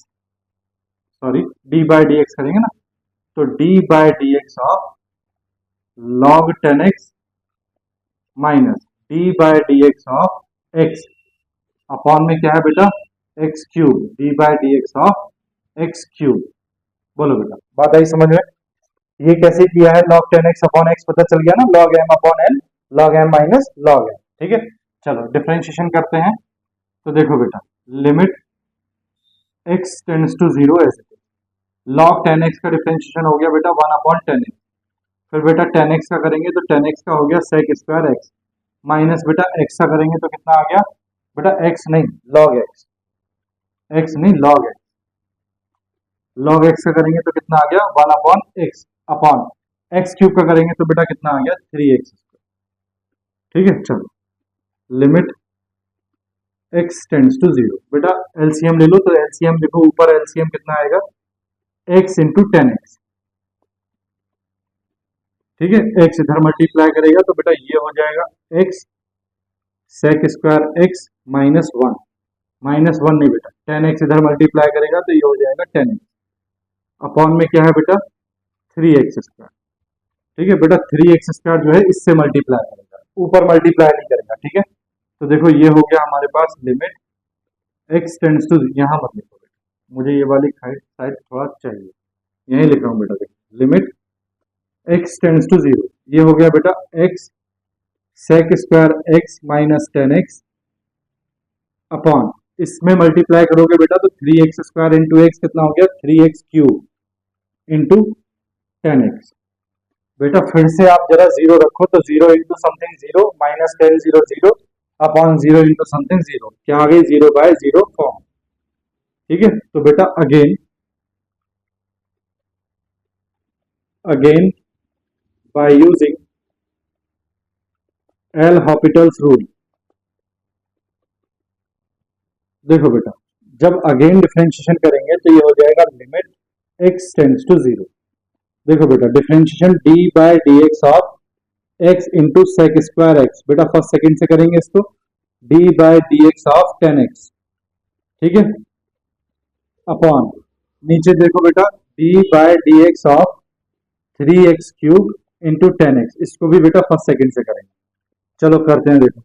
A: sorry d by d x करेंगे ना, तो d by d x of log 10x minus d by d x of x upon में क्या है बेटा x cube, d by d x of x cube. बोलो बेटा बात आई समझ में, ये कैसे किया है, log 10x अपॉन x पता चल गया ना, log m upon n log m minus log n, ठीक है। चलो डिफरेंशिएशन करते हैं, तो देखो बेटा लिमिट x टेंड्स टू 0 ऐसे, log 10x का डिफरेंशिएशन हो गया बेटा 1 अपॉन 10x, फिर बेटा 10x का करेंगे तो 10x का हो गया sec स्क्वायर x, माइनस बेटा x का करेंगे तो कितना आ गया बेटा, x नहीं log x, x नहीं log x, log x का करेंगे तो कितना आ गया 1 upon x upon x cube का करेंगे तो बेटा कितना आ गया 3x, ठीक है। चलो लिमिट x टेंड्स टू 0, बेटा एलसीएम ले लो, तो एलसीएम देखो ऊपर एलसीएम कितना आएगा x इंटू 10x, ठीक है, x इधर मल्टीप्लाई करेगा तो बेटा ये हो जाएगा x sec square x minus 1, minus 1 नहीं बेटा 10x इधर मल्टीप्लाई करेगा तो ये हो जाएगा 10x अपॉन में क्या है बेटा 3x स्क्वायर, ठीक है बेटा 3x स्क्वायर जो है इससे मल्टीप्लाई करेगा, ऊपर मल्टीप्लाई नहीं करेगा, ठीक है। तो देखो ये हो गया हमारे पास लिमिट x टेंड्स टू, यहाँ मत लिखो बेटा, मुझे ये वाली साइड थोड़ा चाहिए, यही लिख रहा हूँ बेटा, देखो लिमिट x टेंड्स टू 0, ये हो गया बेटा x sec square x minus 10x upon, इसमें मल्टीप्लाई करोगे बेटा तो 3x स्क्वायर इंटू एक्स कितना हो गया 3x क्यूब इंटू 10x। बेटा फिर से आप जरा 0 रखो, तो 0 into something 0 minus 10 0 0 upon 0 into something 0, क्या आ गई 0 बाय 0 फॉर्म, ठीक है। तो बेटा again by using L'Hopital's rule, देखो बेटा जब अगेन डिफरेंशिएशन करेंगे तो ये हो जाएगा लिमिट x टेंड्स टू 0, देखो बेटा differentiation d by d x of x into sec square x, बेटा फर्स्ट सेकंड से करेंगे इसको, d by d x of 10x, ठीक है, अपॉन नीचे देखो बेटा d by d x of 3x cube into 10x, इसको भी बेटा फर्स्ट सेकंड से करेंगे। चलो करते हैं, देखो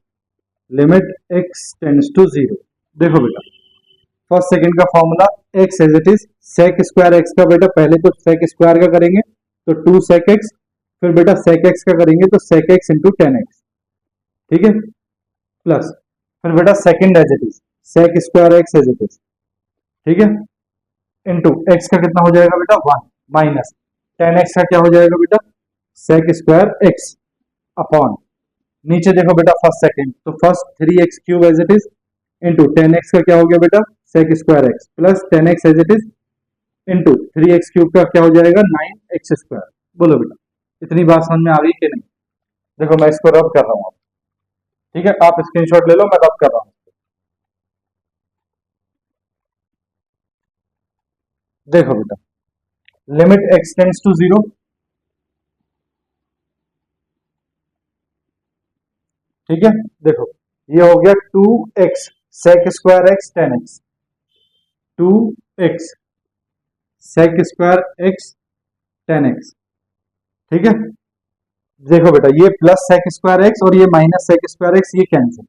A: लिमिट x टेंड्स टू 0, देखो बेटा फर्स्ट सेकंड का formula x as it is sec square x का, बेटा पहले तो सेक स्क्वायर का करेंगे तो 2 सेक x, फिर बेटा सेक x का करेंगे तो सेक x इंटू 10x, ठीक है, प्लस फिर बेटा second as it is sec square x as it is, ठीक है, इंटू x का कितना हो जाएगा बेटा 1 माइनस 10x का क्या हो जाएगा बेटा सेक स्क्वायर x अपॉन नीचे देखो बेटा फर्स्ट सेकंड, तो first 3x cube as it is into 10x का क्या हो गया बेटा sec square x plus 10x as it is into 3x cube का क्या हो जाएगा 9x स्क्वायर। बोलो बेटा इतनी बात समझ में आ गई कि नहीं, देखो मैं इसको रब कर रहा हूँ, ठीक है, आप स्क्रीनशॉट ले लो, मैं रब कर रहा हूँ, देखो बेटा लिमिट x टेंड्स टू 0, ठीक है, देखो ये हो गया 2x sec square x 10x, 2x sec square x 10x, ठीक है, देखो बेटा ये प्लस सेक स्क्वायर x और ये माइनस सेक स्क्वायर x, ये कैंसिल,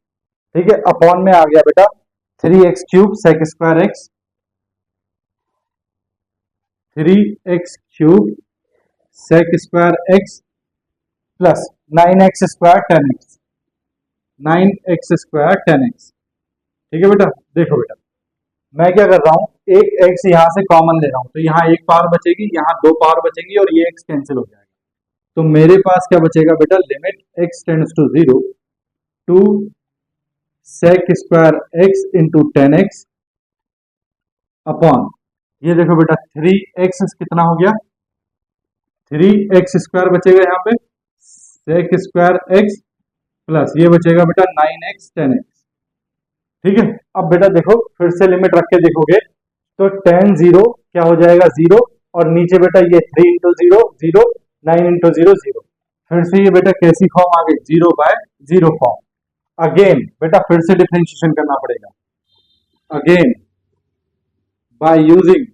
A: ठीक है, अपॉन में आ गया बेटा 3x cube sec square x, 3x cube sec square x plus 9x square 10x, 9x² 10x। ठीक है बेटा, देखो बेटा मैं क्या कर रहा हूँ, एक x यहाँ से कॉमन ले रहा हूँ, तो यहाँ एक पावर बचेगी, यहाँ दो पावर बचेंगी और ये x कैंसिल हो जाएगा। तो मेरे पास क्या बचेगा बेटा, limit x tends to 0 two sec² x into 10x upon, ये देखो बेटा 3x कितना हो गया, 3x² बचेगा यहाँ पे, sec² x प्लस ये बचेगा बेटा 9x 10x। ठीक है, अब बेटा देखो फिर से लिमिट रख के देखोगे तो 10 0 क्या हो जाएगा 0, और नीचे बेटा ये 3 इंटू 0 0, 9 इंटू 0 0, फिर से ये बेटा कैसी फॉर्म आ गई, 0/0 फॉर्म। अगेन बेटा फिर से डिफरेंशिएशन करना पड़ेगा, again by using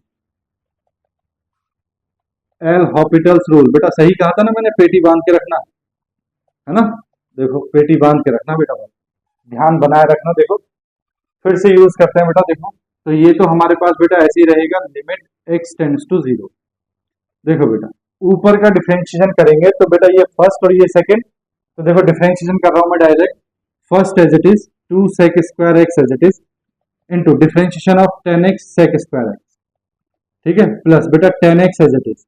A: L'Hopital's rule. बेटा सही कहा था ना मैंने, पेटी बांध के रखना है ना, देखो पेटी बांध के रखना बेटा, ध्यान बनाए रखना। देखो फिर से यूज करते हैं बेटा, देखो तो ये तो हमारे पास बेटा ऐसे ही रहेगा, लिमिट x टेंड्स टू 0। देखो बेटा ऊपर का डिफरेंशिएशन करेंगे तो बेटा ये फर्स्ट और ये सेकंड, तो देखो डिफरेंशिएशन कर रहा हूं मैं direct, first as it is 2 sec² x as it is into differentiation of 10x sec² x। ठीक है, प्लस बेटा 10x as it is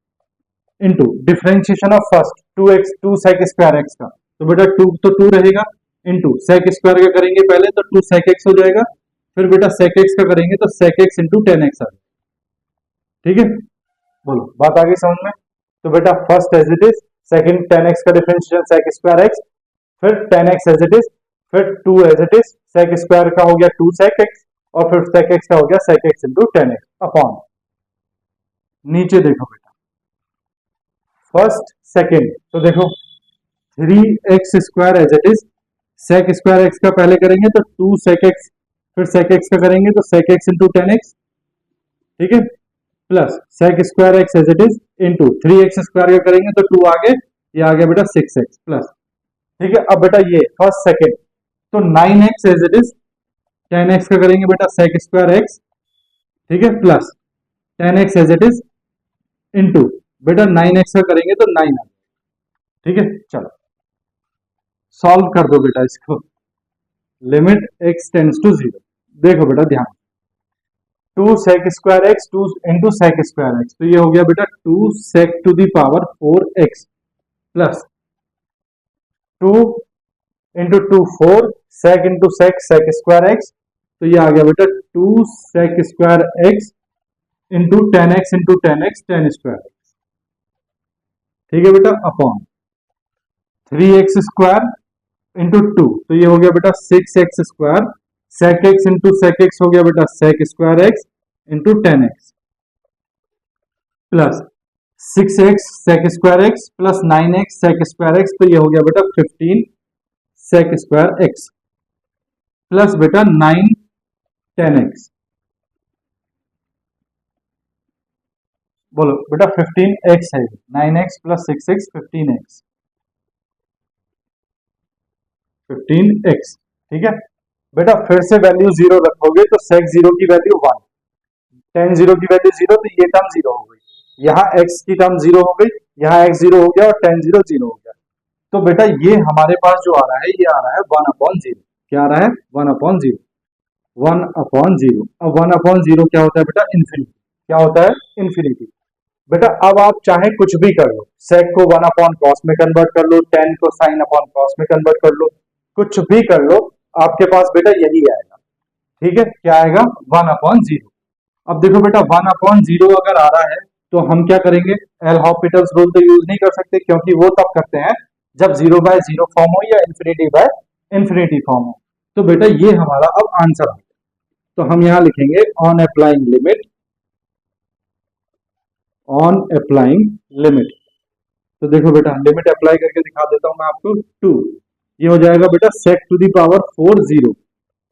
A: into differentiation of first 2 sec² x का, तो बेटा 2 तो 2 रहेगा, इनटू sec² का करेंगे पहले तो 2 sec x हो जाएगा, फिर बेटा sec x का करेंगे तो sec x इंटू 10x आ जाएगा। ठीक है, बोलो बात आ गई समझ में। तो बेटा first as it is, second 10x का डिफरेंशिएशन sec² x, फिर 10x एज इट इज, फिर 2 एज इट इज, sec² का हो गया 2 sec x, और फिर sec x का हो गया sec x into 10x upon, नीचे देखो बेटा फर्स्ट सेकंड, तो देखो 3x² as it is, sec² x का पहले करेंगे तो 2 sec x, फिर sec x का करेंगे तो sec x इंटू 10x। ठीक है, plus sec² x as it is into 3x² का करेंगे तो 2 आगे, ये आ गया बेटा 6x प्लस। ठीक है, अब बेटा ये फर्स्ट सेकंड तो 9x as it is, 10x का करेंगे बेटा sec² x, ठीक है, plus 10x as it is into बेटा 9x का करेंगे तो 9 आ। ठीक है, चलो सॉल्व कर दो बेटा इसको, लिमिट x टेंड्स टू 0। देखो बेटा ध्यान, 2 sec² x 2 into sec² x, तो ये हो गया बेटा 2 sec to the power 4x plus 2 into 2 4 sec into sec² x, तो ये आ गया बेटा 2 sec² x into 10x into 10x 10² x। ठीक है बेटा, अपॉन 3x² इंटू 2, तो ये हो गया बेटा 6x², sec x into sec x हो गया बेटा sec² x into 10x plus 6x sec² x plus 9x sec² x, तो ये हो गया बेटा 15 sec² x प्लस बेटा 9 10x। बोलो बेटा 15x है, 9x plus 6x 15x 15x। ठीक है बेटा, फिर से वैल्यू 0 रखोगे तो sec 0 की वैल्यू 1, tan 0 की वैल्यू 0, तो ये टर्म 0 हो गई, यहाँ x की टर्म 0 हो गई, यहाँ x 0 हो गया और tan 0 0 हो गया। तो बेटा ये हमारे पास जो आ रहा है, ये आ रहा है 1/0। क्या आ रहा है, 1/0, 1/0। अब 1/0 क्या होता है बेटा, इन्फिनिटी। क्या होता है, इन्फिनिटी। बेटा अब आप चाहे कुछ भी कर लो, sec को 1/cos में कन्वर्ट कर लो, tan को sin/cos में कन्वर्ट कर लो, कुछ भी कर लो, आपके पास बेटा यही आएगा। ठीक है, क्या आएगा, 1/0। अब देखो बेटा 1/0 अगर आ रहा है तो हम क्या करेंगे, एल हॉपिटल्स रूल तो यूज नहीं कर सकते, क्योंकि वो तब करते हैं जब 0/0 फॉर्म हो या इन्फिनिटी फॉर्म हो। तो बेटा ये हमारा अब आंसर है, तो हम यहां लिखेंगे on applying limit, on applying limit. तो देखो बेटा लिमिट अप्लाई करके दिखा देता हूं मैं आपको, 2 ये हो जाएगा बेटा sec to the power 4 0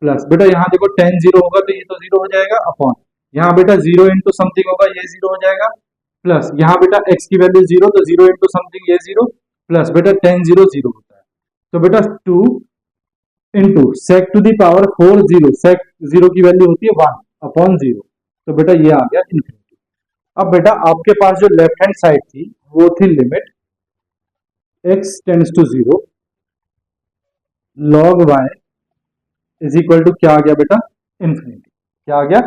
A: plus बेटा यहाँ देखो tan 0 होगा तो ये तो 0 हो जाएगा, अपॉन यहाँ बेटा 0 इंटू समथिंग होगा, ये 0 हो जाएगा, प्लस यहाँ बेटा x की वैल्यू 0, तो 0 इंटू समथिंग ये 0, प्लस बेटा tan 0 0 होता है, तो बेटा 2 into sec to the power 4 0, sec 0 की वैल्यू होती है 1/0, तो बेटा ये आ गया इन्फिनिटी। अब बेटा आपके पास जो लेफ्ट हैंड साइड थी वो थी limit x tends to 0 log y is equal to क्या आ गया बेटा, इन्फिनिटी। क्या आ गया,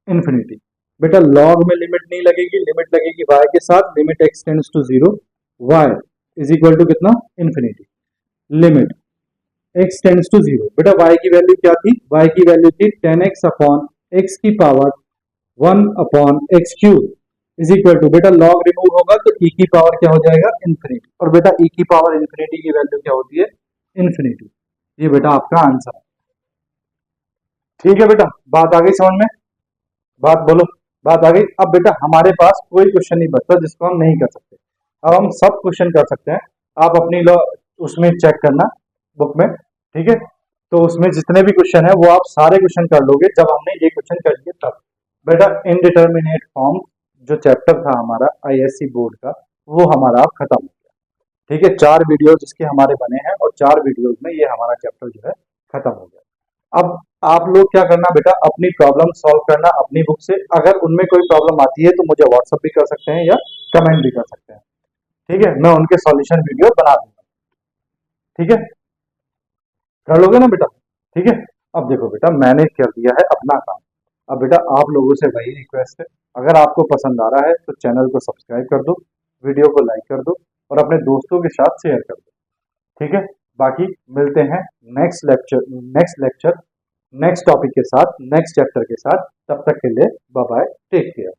A: इन्फिनिटी। बेटा लॉग में लिमिट नहीं लगेगी, लिमिट लगेगी वाई के साथ, limit x tends to zero, y is equal to कितना, infinity. Limit x tends to zero, बेटा y की वैल्यू क्या थी, y की वैल्यू थी 10x अपॉन x की power 1 upon x cube is equal to, बेटा लॉग रिमूव होगा तो e की पावर क्या हो जाएगा, इन्फिनिटी। और बेटा e की पावर इन्फिनिटी की वैल्यू क्या होती है, इन्फिनिटी। ये बेटा आपका आंसर है। ठीक है बेटा, बात आ गई समझ में, बात बोलो, बात आ गई। अब बेटा हमारे पास कोई क्वेश्चन नहीं बचता जिसको हम नहीं कर सकते, अब हम सब क्वेश्चन कर सकते हैं। आप अपनी लो उसमें चेक करना बुक में, ठीक है। तो उसमें जितने भी क्वेश्चन है वो आप सारे क्वेश्चन कर लोगे जब हमने ये क्वेश्चन कर लिए तब। बेटा इनडिटर्मिनेट फॉर्म जो चैप्टर था हमारा आईएससी बोर्ड का, वो हमारा अब खत्म हो गया। ठीक है, 4 वीडियो जिसके हमारे बने हैं और 4 वीडियोज में ये हमारा चैप्टर जो है खत्म हो गया। अब आप लोग क्या करना बेटा, अपनी प्रॉब्लम सॉल्व करना अपनी बुक से। अगर उनमें कोई प्रॉब्लम आती है तो मुझे व्हाट्सअप भी कर सकते हैं या कमेंट भी कर सकते हैं, ठीक है। मैं उनके सॉल्यूशन वीडियो बना दूंगा, ठीक है। कर लोगे ना बेटा, ठीक है। अब देखो बेटा मैंने कर दिया है अपना काम। अब बेटा आप लोगों से वही रिक्वेस्ट है, अगर आपको पसंद आ रहा है तो चैनल को सब्सक्राइब कर दो, वीडियो को लाइक कर दो और अपने दोस्तों के साथ शेयर कर दो, ठीक है। बाकी मिलते हैं नेक्स्ट लेक्चर नेक्स्ट टॉपिक के साथ, नेक्स्ट चैप्टर के साथ। तब तक के लिए बाय बाय, टेक केयर।